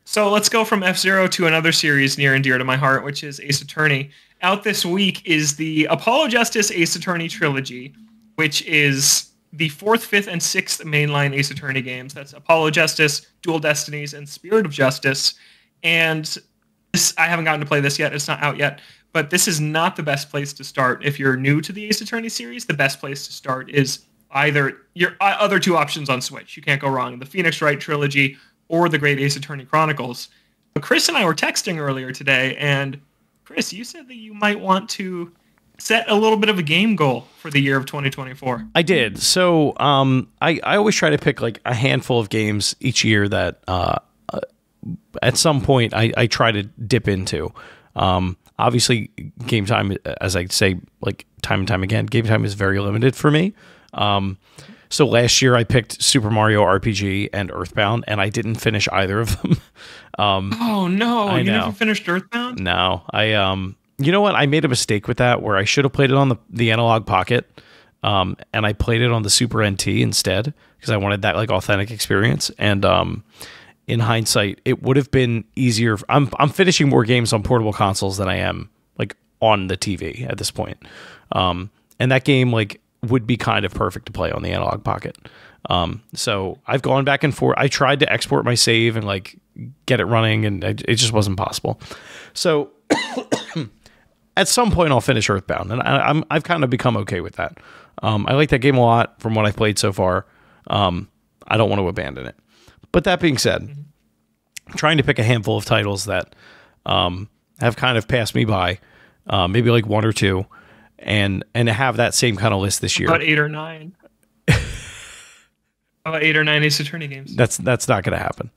So let's go from F-Zero to another series near and dear to my heart, which is Ace Attorney. Out this week is the Apollo Justice Ace Attorney trilogy, which is the 4th, 5th, and 6th mainline Ace Attorney games. That's Apollo Justice, Dual Destinies, and Spirit of Justice. And this, I haven't gotten to play this yet. It's not out yet. But this is not the best place to start. If you're new to the Ace Attorney series, the best place to start is either your other two options on Switch. You can't go wrong. The Phoenix Wright trilogy or the Great Ace Attorney Chronicles. But Chris and I were texting earlier today, and Chris, you said that you might want to set a little bit of a game goal for the year of 2024. I did. So I always try to pick like a handful of games each year that at some point I try to dip into. Obviously, game time, as I say, like time and time again, game time is very limited for me. So last year I picked Super Mario RPG and Earthbound, and I didn't finish either of them. Oh no, you never finished Earthbound? No, you know what? I made a mistake with that where I should have played it on the Analog Pocket, and I played it on the Super NT instead because I wanted that like authentic experience. And in hindsight, it would have been easier. I'm finishing more games on portable consoles than I am like on the TV at this point. And that game like would be kind of perfect to play on the Analog Pocket. So I've gone back and forth. I tried to export my save and like get it running, and it just wasn't possible. So at some point I'll finish Earthbound, and I've kind of become okay with that. I like that game a lot from what I've played so far. I don't want to abandon it. But that being said, I'm trying to pick a handful of titles that have kind of passed me by, maybe like one or two, and have that same kind of list this year. About 8 or 9. About 8 or 9 Ace Attorney games. That's not going to happen.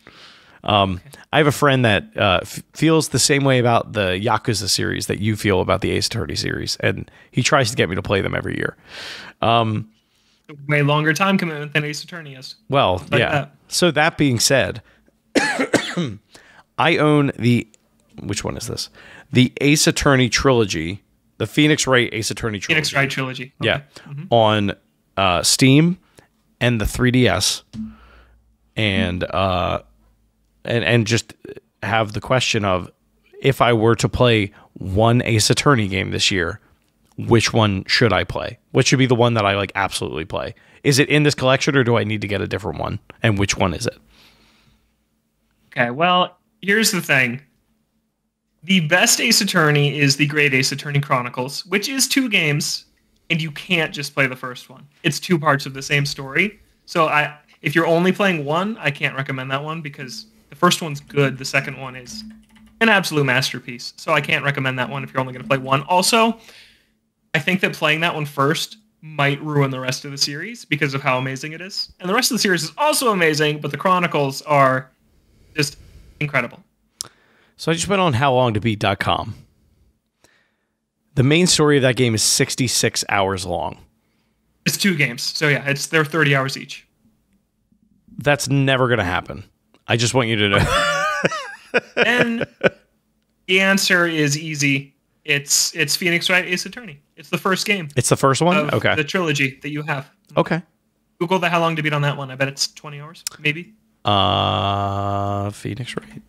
Okay. I have a friend that feels the same way about the Yakuza series that you feel about the Ace Attorney series, and he tries to get me to play them every year. Way longer time commitment than Ace Attorney is. Well, like yeah. That. So that being said, I own which one is this? The Ace Attorney trilogy, the Phoenix Wright Ace Attorney trilogy. Phoenix Wright trilogy. Okay. Yeah. Mm-hmm. On Steam and the 3DS, and just have the question of, if I were to play one Ace Attorney game this year, which one should I play? Which should be the one that I like absolutely play? Is it in this collection, or do I need to get a different one? And which one is it? Okay, well, here's the thing. The best Ace Attorney is the Great Ace Attorney Chronicles, which is 2 games, and you can't just play the first one. It's 2 parts of the same story. So if you're only playing one, I can't recommend that one because the first one's good. The second one is an absolute masterpiece. So I can't recommend that one if you're only going to play one. Also, I think that playing that one first might ruin the rest of the series because of how amazing it is. And the rest of the series is also amazing, but the Chronicles are just incredible. So I just went on howlongtobeat.com. The main story of that game is 66 hours long. It's 2 games. So yeah, they're 30 hours each. That's never going to happen. I just want you to know. And the answer is easy. It's Phoenix Wright Ace Attorney. It's the first game. It's the first one? Okay. The trilogy that you have. Okay. Google the How Long to Beat on that one. I bet it's 20 hours, maybe. Phoenix Wright.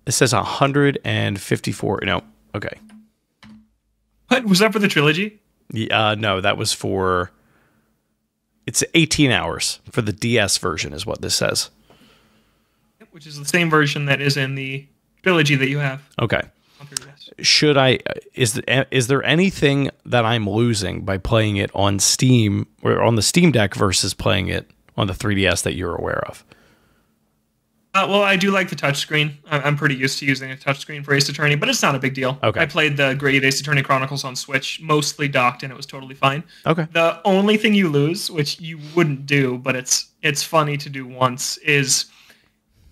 It says 154. No. Okay. What? Was that for the trilogy? No, that was for... It's 18 hours for the DS version is what this says. Which is the same version that is in the trilogy that you have. Okay. should I is there anything that I'm losing by playing it on Steam or on the Steam Deck versus playing it on the 3DS that you're aware of? Well, I do like the touchscreen. I'm pretty used to using a touchscreen for Ace Attorney, but it's not a big deal. Okay. I played the Great Ace Attorney Chronicles on Switch, mostly docked, and it was totally fine. Okay. The only thing you lose, which you wouldn't do, but it's funny to do once, is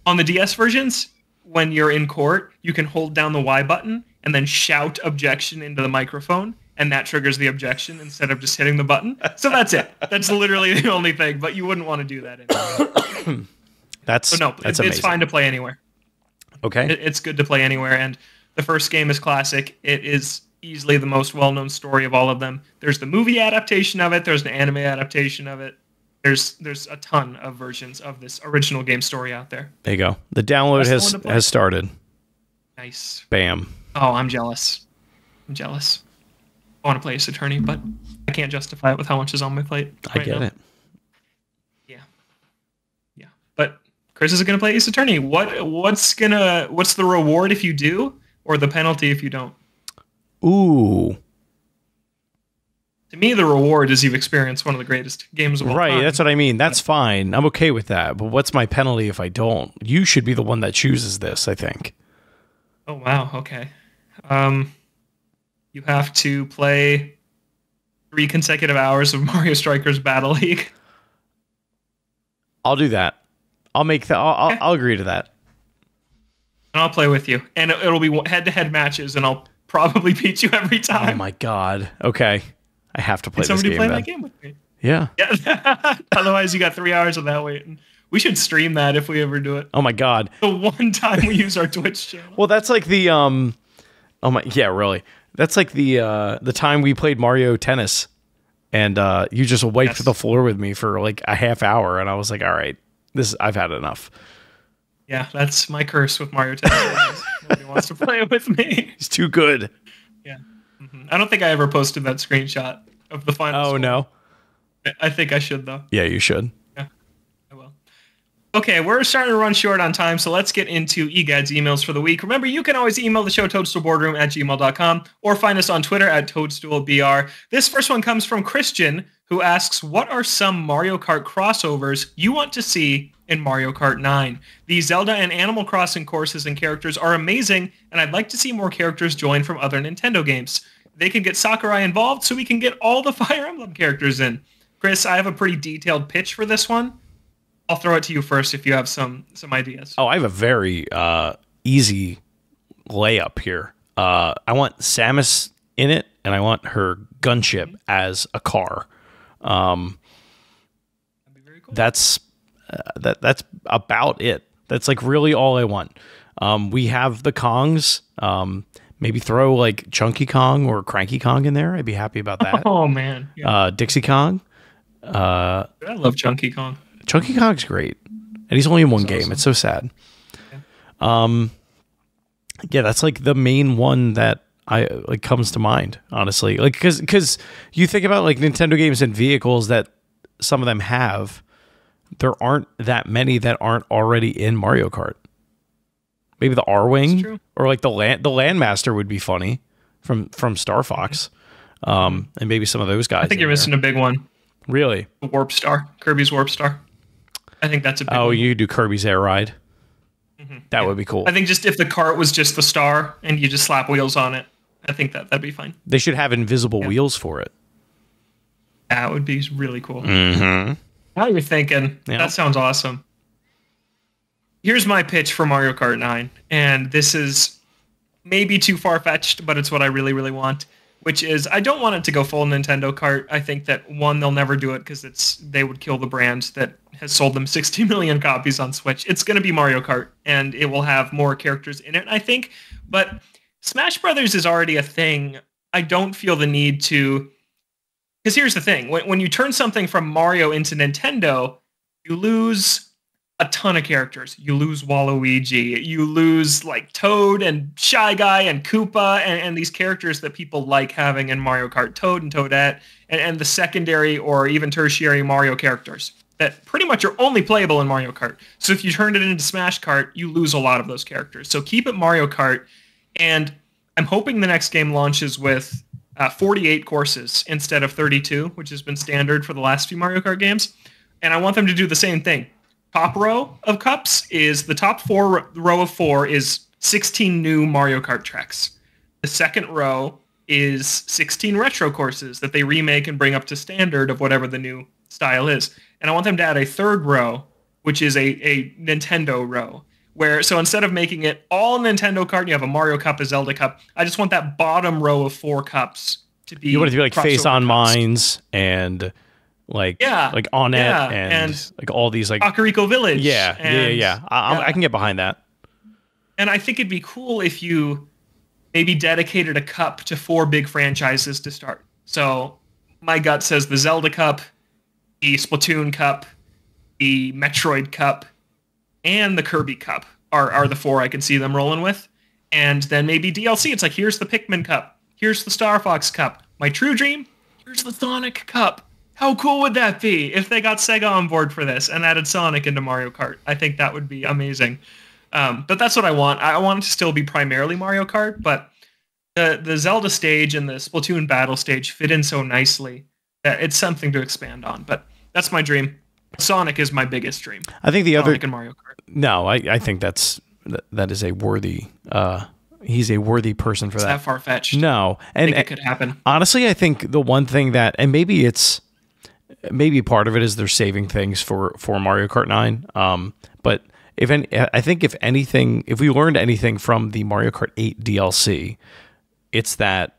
on the DS versions, when you're in court, you can hold down the Y button and then shout objection into the microphone, and that triggers the objection instead of just hitting the button. So that's it. That's literally the only thing, but you wouldn't want to do that anyway. That's amazing. It's fine to play anywhere. Okay. It's good to play anywhere, and the first game is classic. It is easily the most well-known story of all of them. There's the movie adaptation of it. There's an anime adaptation of it. There's a ton of versions of this original game story out there. There you go. The download has started. Nice. Bam. Oh, I'm jealous. I want to play Ace Attorney, but I can't justify it with how much is on my plate. I get it. Yeah. But Chris is going to play Ace Attorney. What's the reward if you do, or the penalty if you don't? Ooh. To me, the reward is you've experienced one of the greatest games of all time. Right, that's what I mean. That's fine. I'm okay with that. But what's my penalty if I don't? You should be the one that chooses this, I think. Oh, wow. Okay. You have to play 3 consecutive hours of Mario Strikers Battle League. I'll do that. I'll make that. I'll agree to that. And I'll play with you. And it'll be head-to-head matches, and I'll probably beat you every time. Oh, my God. Okay. I have to play this game. Somebody play that game with me. Yeah. Otherwise, you got 3 hours of that waiting. We should stream that if we ever do it. Oh my God. The one time we use our Twitch channel. Well, that's like the yeah, really. That's like the time we played Mario Tennis, and you just wiped the floor with me for like a half hour, and I was like, all right, I've had enough. Yeah, that's my curse with Mario Tennis. Nobody wants to play it with me. He's too good. Yeah. Mm-hmm. I don't think I ever posted that screenshot of the final score. No. I think I should, though. Yeah, you should. Yeah, I will. Okay, we're starting to run short on time, so let's get into eGuide's emails for the week. Remember, you can always email the show, toadstoolboardroom@gmail.com, or find us on Twitter @toadstoolbr. This first one comes from Christian, who asks, what are some Mario Kart crossovers you want to see in Mario Kart 9? The Zelda and Animal Crossing courses and characters are amazing, and I'd like to see more characters join from other Nintendo games. They can get Sakurai involved so we can get all the Fire Emblem characters in. Chris, I have a pretty detailed pitch for this one. I'll throw it to you first if you have some ideas. Oh, I have a very easy layup here. I want Samus in it, and I want her gunship as a car. That'd be very cool. That's about it. That's like really all I want. We have the Kongs. Maybe throw like Chunky Kong or Cranky Kong in there. I'd be happy about that. Oh man, yeah. Dixie Kong. I love Chunky Kong. Chunky Kong's great, and he's only in one game. Awesome. It's so sad. Yeah. Yeah, that's like the main one that I like comes to mind, honestly. Like because you think about like Nintendo games and vehicles that some of them have, there aren't that many that aren't already in Mario Kart. Maybe the R-Wing or like the Landmaster would be funny from Star Fox, and maybe some of those guys. I think you're missing a big one. Really? The Warp Star, Kirby's Warp Star. I think that's a big one. You could do Kirby's Air Ride. Mm-hmm. That would be cool. I think just if the cart was just the star and you just slap wheels on it, I think that'd be fine. They should have invisible wheels for it. That would be really cool. Mm-hmm. Now you're thinking. Yeah. That sounds awesome. Here's my pitch for Mario Kart 9, and this is maybe too far-fetched, but it's what I really, really want, which is I don't want it to go full Nintendo Kart. I think that, one, they'll never do it because they would kill the brand that has sold them 60 million copies on Switch. It's going to be Mario Kart, and it will have more characters in it, I think. But Smash Brothers is already a thing. I don't feel the need to... Because here's the thing. When you turn something from Mario into Nintendo, you lose a ton of characters. You lose Waluigi. You lose like Toad and Shy Guy and Koopa and these characters that people like having in Mario Kart. Toad and Toadette and the secondary or even tertiary Mario characters that pretty much are only playable in Mario Kart. So if you turned it into Smash Kart, you lose a lot of those characters. So keep it Mario Kart. And I'm hoping the next game launches with 48 courses instead of 32, which has been standard for the last few Mario Kart games. And I want them to do the same thing. Top row of cups is the top row of 4 is 16 new Mario Kart tracks. The second row is 16 retro courses that they remake and bring up to standard of whatever the new style is. And I want them to add a third row, which is a Nintendo row. So instead of making it all Nintendo Kart, and you have a Mario Cup, a Zelda Cup, I just want that bottom row of 4 cups to be. You want it to be like Face on Mines and like On It and like all these like Kakariko Village. Yeah. I can get behind that. And I think it'd be cool if you maybe dedicated a cup to 4 big franchises to start. So my gut says the Zelda Cup, the Splatoon Cup, the Metroid Cup, and the Kirby Cup are the 4 I can see them rolling with. And then maybe DLC. It's like, here's the Pikmin Cup. Here's the Star Fox Cup. My true dream, here's the Sonic Cup. How cool would that be if they got Sega on board for this and added Sonic into Mario Kart? I think that would be amazing. But that's what I want. I want it to still be primarily Mario Kart, but the Zelda stage and the Splatoon battle stage fit in so nicely that it's something to expand on. But that's my dream. Sonic is my biggest dream. I think Sonic and Mario Kart. No, I think that is a worthy. He's a worthy person for that. That far fetched. No, and I think it could happen. Honestly, I think the one thing that, and maybe part of it is they're saving things for Mario Kart 9. But I think if anything, if we learned anything from the Mario Kart 8 DLC, it's that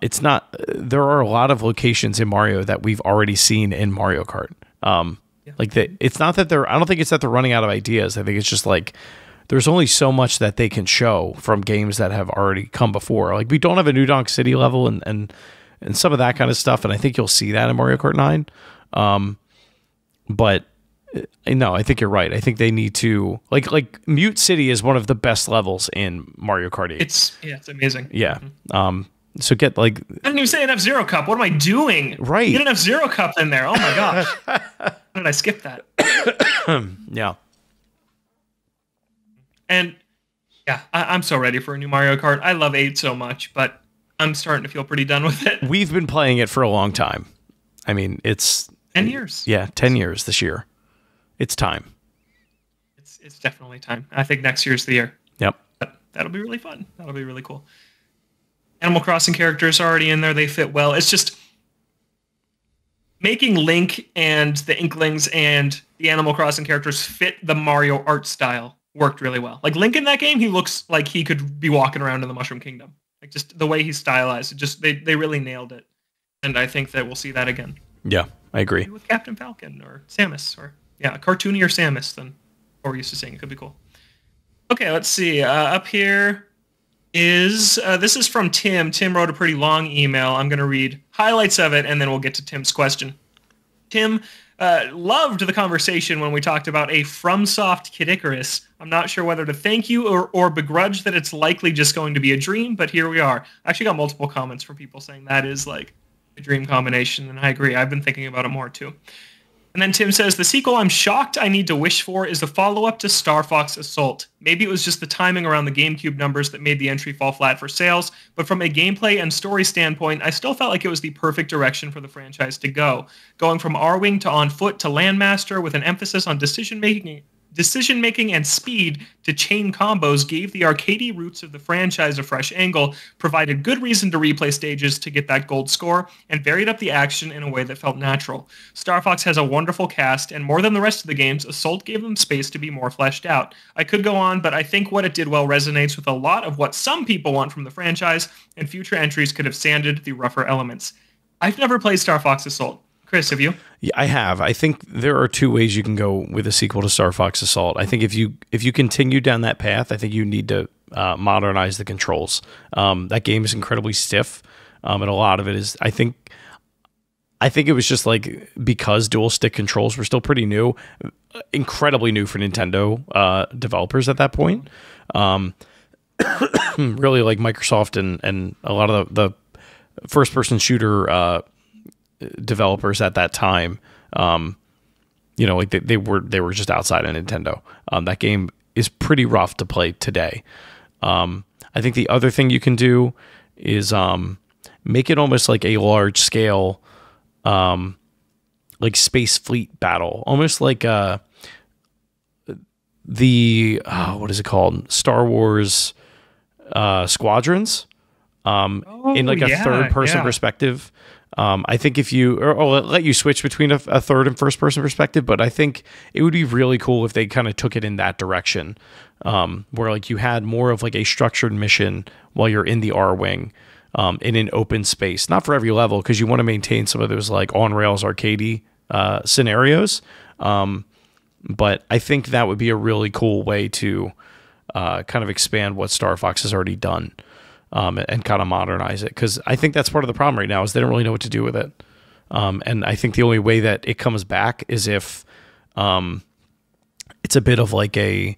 it's not. There are a lot of locations in Mario that we've already seen in Mario Kart. Like it's not that I don't think it's that they're running out of ideas. I think it's just like there's only so much that they can show from games that have already come before. Like we don't have a New Donk City level and some of that kind of stuff, and I think you'll see that in Mario Kart 9. But no, I think you're right. I think they need to like Mute City is one of the best levels in Mario Kart 8. It's amazing. Yeah. So get like I didn't even say an F-Zero Cup. What am I doing? Right. Get an F-Zero Cup in there. Oh my gosh. How did I skip that? Yeah. And yeah, I'm so ready for a new Mario Kart. I love 8 so much, but I'm starting to feel pretty done with it. We've been playing it for a long time. I mean, it's 10 years. Yeah, 10 years this year. It's time. It's definitely time. I think next year's the year. Yep. But that'll be really fun. That'll be really cool. Animal Crossing characters are already in there. They fit well. It's just making Link and the Inklings and the Animal Crossing characters fit the Mario art style worked really well. Like Link in that game, he looks like he could be walking around in the Mushroom Kingdom. Like just the way he's stylized, they really nailed it. And I think that we'll see that again. Yeah, I agree. Maybe with Captain Falcon or Samus or cartoonier Samus than what we're used to seeing. It could be cool. Okay, let's see. Up here is this is from Tim. Tim wrote a pretty long email. I'm going to read highlights of it, and then we'll get to Tim's question. Tim loved the conversation when we talked about a FromSoft Kid Icarus. I'm not sure whether to thank you or begrudge that it's likely just going to be a dream, but here we are. I actually got multiple comments from people saying that is like a dream combination, and I agree. I've been thinking about it more, too. And then Tim says, the sequel I'm shocked I need to wish for is the follow-up to Star Fox Assault. Maybe it was just the timing around the GameCube numbers that made the entry fall flat for sales, but from a gameplay and story standpoint, I still felt like it was the perfect direction for the franchise to go. Going from R-Wing to On Foot to Landmaster with an emphasis on decision-making and speed to chain combos gave the arcadey roots of the franchise a fresh angle, provided good reason to replay stages to get that gold score, and varied up the action in a way that felt natural. Star Fox has a wonderful cast, and more than the rest of the games, Assault gave them space to be more fleshed out. I could go on, but I think what it did well resonates with a lot of what some people want from the franchise, and future entries could have sanded the rougher elements. I've never played Star Fox Assault. Chris, have you? Yeah, I have. I think there are two ways you can go with a sequel to Star Fox Assault. I think if you continue down that path, I think you need to modernize the controls. That game is incredibly stiff, and a lot of it is. I think it was just like because dual stick controls were still pretty new, incredibly new for Nintendo developers at that point. Really, like Microsoft and a lot of the first person shooter developers at that time, like they were just outside of Nintendo. That game is pretty rough to play today. I think the other thing you can do is make it almost like a large scale like space fleet battle, almost like the what is it called, Star Wars Squadrons, in like a third person perspective. I think if you or let you switch between a third and first person perspective, but I think it would be really cool if they kind of took it in that direction, where like you had more of like a structured mission while you're in the R wing, in an open space, not for every level, because you want to maintain some of those like on rails arcadey scenarios. But I think that would be a really cool way to kind of expand what Star Fox has already done, and kind of modernize it. Because I think that's part of the problem right now is they don't really know what to do with it. And I think the only way that it comes back is if it's a bit of like a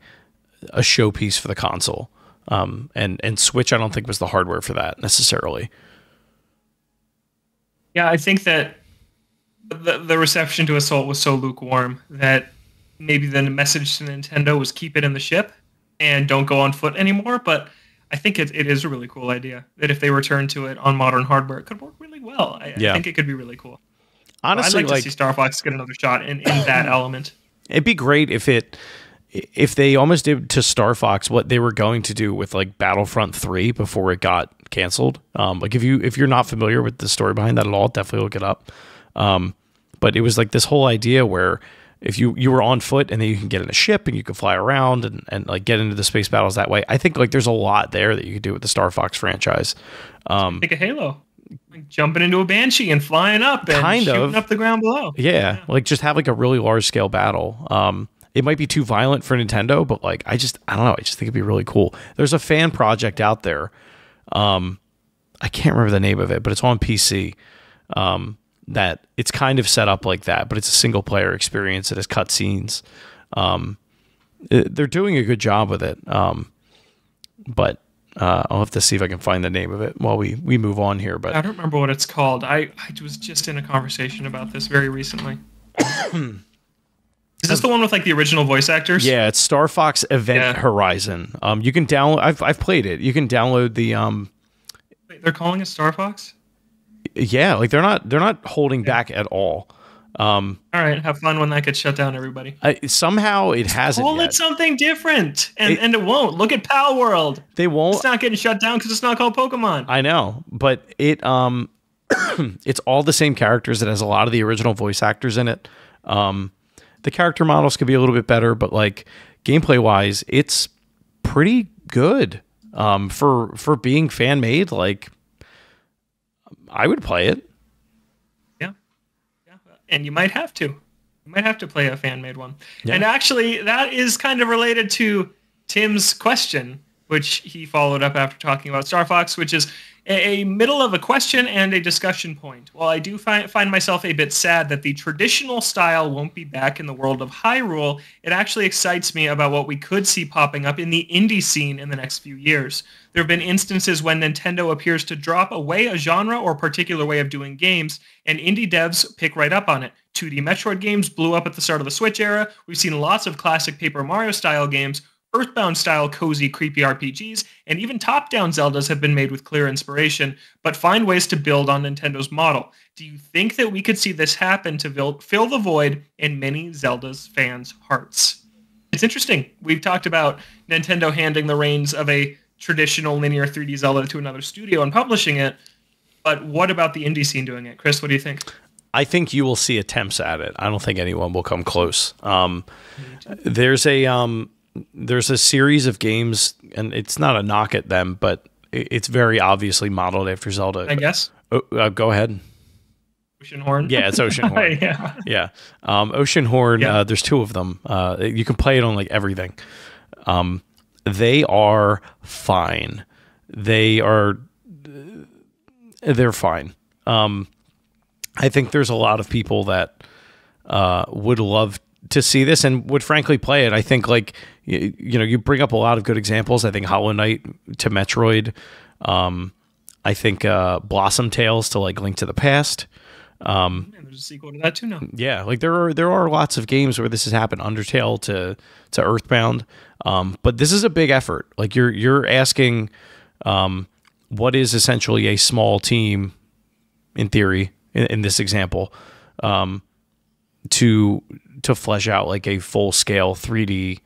showpiece for the console. And Switch, I don't think was the hardware for that necessarily. Yeah, I think that the reception to Assault was so lukewarm that maybe the message to Nintendo was keep it in the ship and don't go on foot anymore. But I think it is a really cool idea that if they return to it on modern hardware, it could work really well. I think it could be really cool. Honestly, I'd like to see Star Fox get another shot in that element. It'd be great if they almost did to Star Fox what they were going to do with like Battlefront 3 before it got canceled. Like if you're not familiar with the story behind that at all, definitely look it up. But it was like this whole idea where if you were on foot and then you can get in a ship and you can fly around and like get into the space battles that way. I think like there's a lot there that you could do with the Star Fox franchise. Think of Halo. Like jumping into a Banshee and flying up and shooting up the ground below. Yeah, like just have like a really large scale battle. It might be too violent for Nintendo, but like I don't know. I just think it'd be really cool. There's a fan project out there. I can't remember the name of it, but it's on PC. That it's kind of set up like that, but it's a single player experience. It has cutscenes. They're doing a good job with it. But I'll have to see if I can find the name of it while we move on here. But I don't remember what it's called. I was just in a conversation about this very recently. Is this the one with like the original voice actors? Yeah, it's Star Fox Event Horizon. You can download. I've played it. You can download the. Wait, they're calling it Star Fox? Yeah, like they're not holding back at all. All right, have fun when that gets shut down, everybody. Somehow it hasn't. Call it something different, and it won't. Look at Pal World. They won't. It's not getting shut down because it's not called Pokemon. I know, but it it's all the same characters. It has a lot of the original voice actors in it. The character models could be a little bit better, but like gameplay wise, it's pretty good. For being fan made, like I would play it. Yeah, and you might have to. You might have to play a fan made one. Yeah. And actually, that is kind of related to Tim's question, which he followed up after talking about Star Fox, which is a middle of a question and a discussion point. While I do find myself a bit sad that the traditional style won't be back in the world of Hyrule, it actually excites me about what we could see popping up in the indie scene in the next few years. There have been instances when Nintendo appears to drop away a genre or particular way of doing games, and indie devs pick right up on it. 2D Metroid games blew up at the start of the Switch era. We've seen lots of classic Paper Mario-style games, Earthbound-style cozy, creepy RPGs, and even top-down Zeldas have been made with clear inspiration, but find ways to build on Nintendo's model. Do you think that we could see this happen to fill the void in many Zelda's fans' hearts? It's interesting. We've talked about Nintendo handing the reins of a traditional linear 3D Zelda to another studio and publishing it, but what about the indie scene doing it? Chris, what do you think? I think you will see attempts at it. I don't think anyone will come close. There's a series of games, and it's not a knock at them, but it's very obviously modeled after Zelda. I guess. Go ahead. Oceanhorn? Yeah, it's Oceanhorn. Yeah. Oceanhorn, there's two of them. You can play it on like everything. They are fine. They're fine. I think there's a lot of people that would love to see this and would frankly play it. I think like you bring up a lot of good examples. I think Hollow Knight to Metroid. I think Blossom Tales to like Link to the Past. And there's a sequel to that too now. Yeah, like there are lots of games where this has happened. Undertale to Earthbound. But this is a big effort. Like you're asking what is essentially a small team, in theory, in this example, to flesh out like a full scale 3D,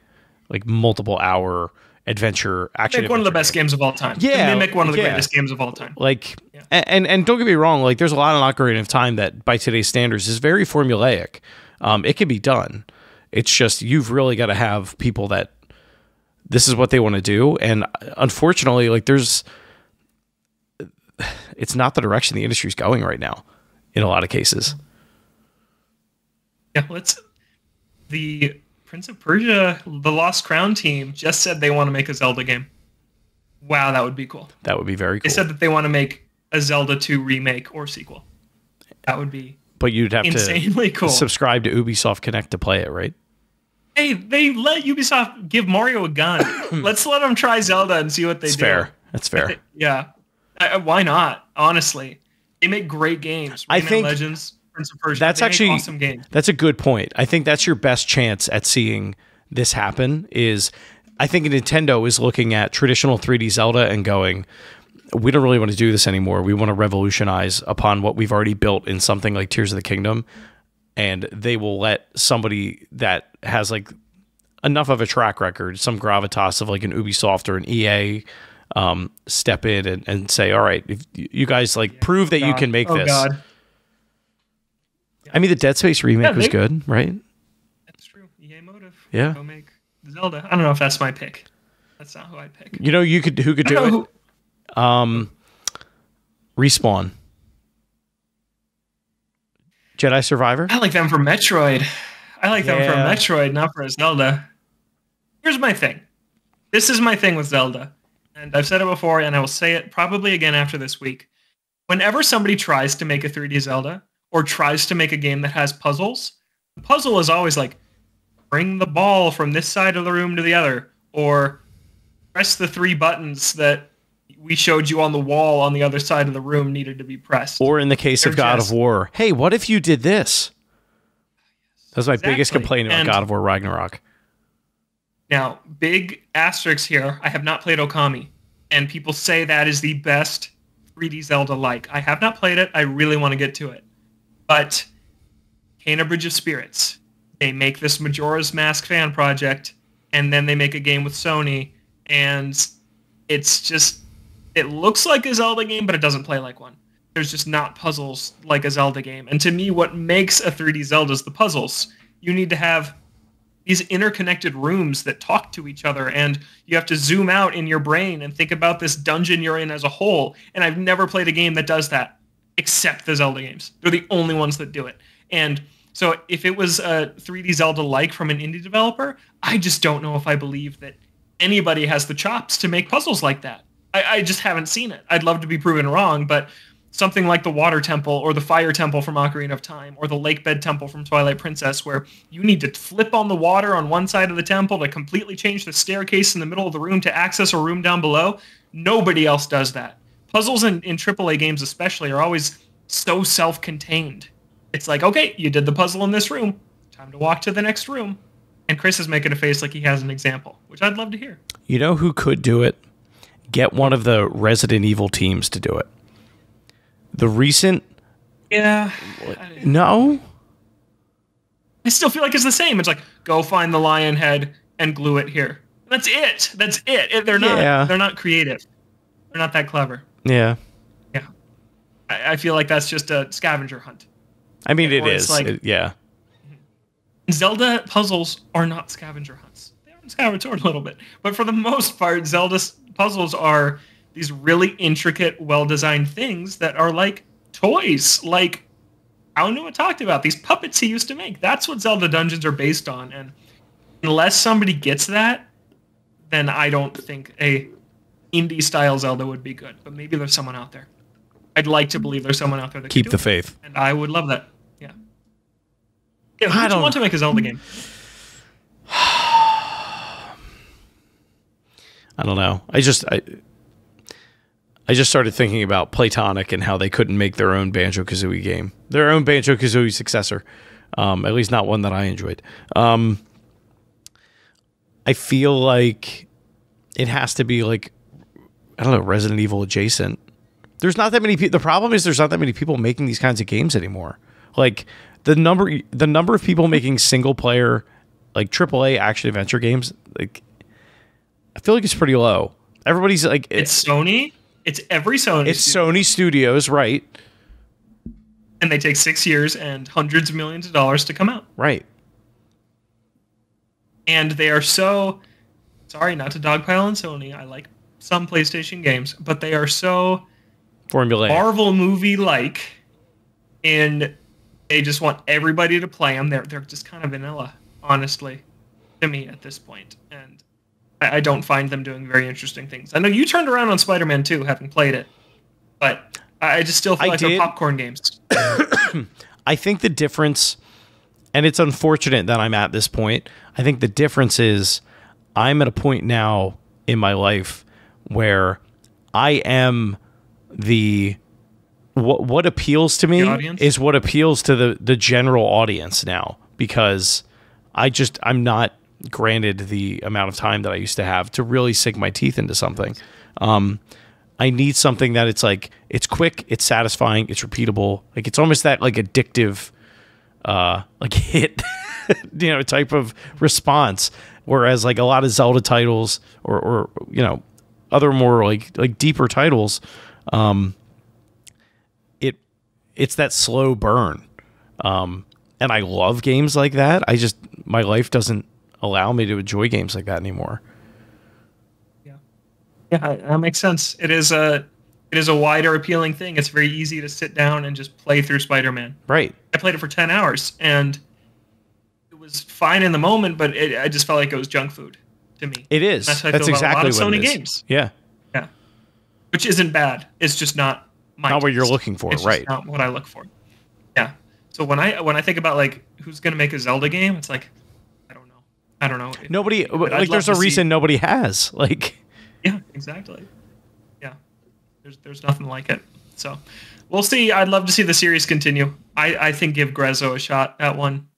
like multiple hour adventure action. Make one of the best games of all time. Yeah, mimic one of the greatest games of all time. Like, and don't get me wrong, like there's a lot of Ocarina of Time that by today's standards is very formulaic. It can be done. It's just you've really got to have people that this is what they want to do, and unfortunately, like it's not the direction the industry's going right now in a lot of cases. Yeah, the Prince of Persia, the Lost Crown team just said they want to make a Zelda game. Wow, that would be cool. That would be very cool. They said that they want to make a Zelda 2 remake or sequel. That would be But you'd have insanely to cool. Subscribe to Ubisoft Connect to play it, right? Hey, they let Ubisoft give Mario a gun. Let's let them try Zelda and see what they do. Fair. That's fair. Yeah. Why not? Honestly. They make great games. I think Legends, Prince of Persia. That's actually awesome games. That's a good point. I think that's your best chance at seeing this happen is I think Nintendo is looking at traditional 3D Zelda and going, we don't really want to do this anymore. We want to revolutionize upon what we've already built in something like Tears of the Kingdom. And they will let somebody that has like enough of a track record, some gravitas of like an Ubisoft or an EA, step in and say, all right, if you guys like prove that you can make this. God. I mean, the Dead Space remake was good, right? That's true. EA motive. Yeah. Go make Zelda. I don't know if that's my pick. That's not who I'd pick. You know, who could do it? Respawn. Jedi Survivor? I like them for Metroid. Not for a Zelda. Here's my thing. This is my thing with Zelda. And I've said it before, and I will say it probably again after this week. Whenever somebody tries to make a 3D Zelda, or tries to make a game that has puzzles, the puzzle is always like, bring the ball from this side of the room to the other, or press the 3 buttons that we showed you on the wall on the other side of the room needed to be pressed. Or in the case of God of War, hey, what if you did this? That's my biggest complaint about God of War Ragnarok. Now, big asterisk here, I have not played Okami, and people say that is the best 3D Zelda-like. I have not played it. I really want to get to it. But Kena Bridge of Spirits, they make this Majora's Mask fan project, and then they make a game with Sony, and it's just... It looks like a Zelda game, but it doesn't play like one. There's just not puzzles like a Zelda game. And to me, what makes a 3D Zelda is the puzzles. You need to have these interconnected rooms that talk to each other, and you have to zoom out in your brain and think about this dungeon you're in as a whole. And I've never played a game that does that, except the Zelda games. They're the only ones that do it. And so if it was a 3D Zelda-like from an indie developer, I just don't know if I believe that anybody has the chops to make puzzles like that. I just haven't seen it. I'd love to be proven wrong, but something like the Water Temple or the Fire Temple from Ocarina of Time or the Lake Bed Temple from Twilight Princess, where you need to flip on the water on one side of the temple to completely change the staircase in the middle of the room to access a room down below, nobody else does that. Puzzles in AAA games especially are always so self-contained. It's like, okay, you did the puzzle in this room. Time to walk to the next room. And Chris is making a face like he has an example, which I'd love to hear. You know who could do it? Get one of the Resident Evil teams to do it. The recent... Yeah. No? I still feel like it's the same. It's like, go find the lion head and glue it here. That's it. That's it. They're not creative. They're not that clever. Yeah. Yeah. I feel like that's just a scavenger hunt. I mean, it is. Like, yeah. Zelda puzzles are not scavenger hunts. They are scavenger a little bit. But for the most part, Zelda's puzzles are these really intricate, well-designed things that are like toys. Like Aonuma talked about, these puppets he used to make. That's what Zelda dungeons are based on. And unless somebody gets that, then I don't think a indie-style Zelda would be good. But maybe there's someone out there. I'd like to believe there's someone out there that keep the faith. And I would love that. Yeah. Yeah, who would you want to make a Zelda game? I don't know. I just started thinking about Playtonic and how they couldn't make their own Banjo-Kazooie game. Their own Banjo-Kazooie successor. At least not one that I enjoyed. I feel like it has to be like I don't know, Resident Evil adjacent. There's not that many people. The problem is there's not that many people making these kinds of games anymore. Like the number of people making single player, like AAA action adventure games, like I feel like it's pretty low. Everybody's like, it's Sony. It's every Sony. It's Sony Studios, right? And they take 6 years and hundreds of millions of dollars to come out. Right. And they are so, sorry, not to dogpile on Sony. I like some PlayStation games, but they are so formulaic, Marvel movie-like, and they just want everybody to play them. They're just kind of vanilla, honestly, to me at this point. And I don't find them doing very interesting things. I know you turned around on Spider-Man 2, having played it, but I just still feel like they're popcorn games. I think the difference, and it's unfortunate that I'm at this point, I think the difference is I'm at a point now in my life where I am what appeals to me is what appeals to the general audience now, because I'm not granted the amount of time that I used to have to really sink my teeth into something. I need something that it's like, it's quick, it's satisfying, it's repeatable. Like it's almost that like addictive, like hit, type of response. Whereas like a lot of Zelda titles or other more like deeper titles, it's that slow burn. And I love games like that. My life doesn't allow me to enjoy games like that anymore. Yeah, that makes sense. It is a wider appealing thing. It's very easy to sit down and just play through Spider-Man. Right. I played it for 10 hours, and it was fine in the moment, but I just felt like it was junk food to me. It is. That's exactly what it is. Sony games. Yeah. Yeah. Which isn't bad. It's just not my not what taste. you're looking for, it's right? Just not what I look for. Yeah. So when I think about like who's gonna make a Zelda game, it's like I don't know. Nobody like there's a reason nobody has like. Yeah, exactly. Yeah, there's nothing like it. So we'll see. I'd love to see the series continue. I think give Grezzo a shot at one,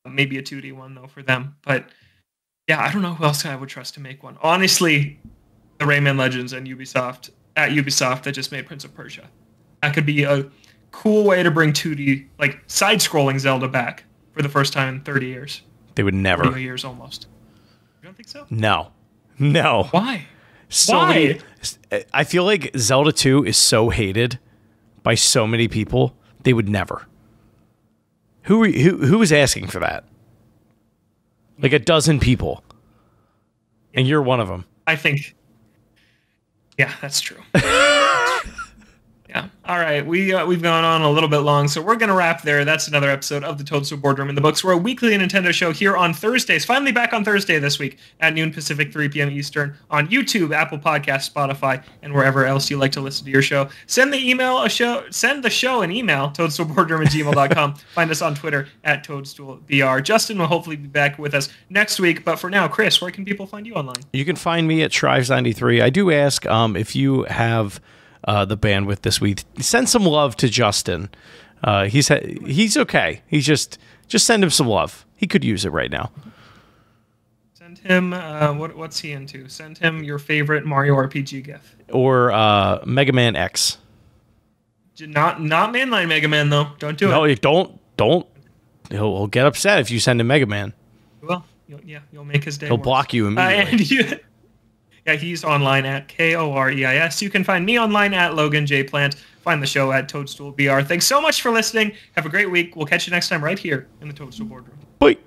maybe a 2D one though for them. But yeah, I don't know who else I would trust to make one. Honestly, the Rayman Legends and Ubisoft that just made Prince of Persia. That could be a cool way to bring 2D like side-scrolling Zelda back for the first time in 30 years. They would never. 30 years almost. You don't think so? No. Why? Why? I feel like Zelda 2 is so hated by so many people. They would never. Who is asking for that? Like a dozen people, and you're one of them. I think. Yeah, that's true. Yeah. All right. We've gone on a little bit long, so we're going to wrap there. That's another episode of the Toadstool Boardroom in the Books. We're a weekly Nintendo show here on Thursdays. Finally back on Thursday this week at noon Pacific, 3 p.m. Eastern on YouTube, Apple Podcasts, Spotify, and wherever else you like to listen to your show. Send the show an email, toadstoolboardroom@gmail.com. Find us on Twitter at ToadstoolBR. Justin will hopefully be back with us next week, but for now, Chris, where can people find you online? You can find me at Shrives93. I do ask if you have the bandwidth this week, send some love to Justin. He's okay. He's just send him some love. He could use it right now. Send him what's he into? Send him your favorite Mario RPG gif or Mega Man X. Not mainline Mega Man though. Don't do it. No, don't. He'll get upset if you send him Mega Man. Well, you'll make his day. He'll block you immediately. Yeah, he's online at KOREIS. You can find me online at Logan J. Plant. Find the show at Toadstool BR. Thanks so much for listening. Have a great week. We'll catch you next time right here in the Toadstool Boardroom. Bye.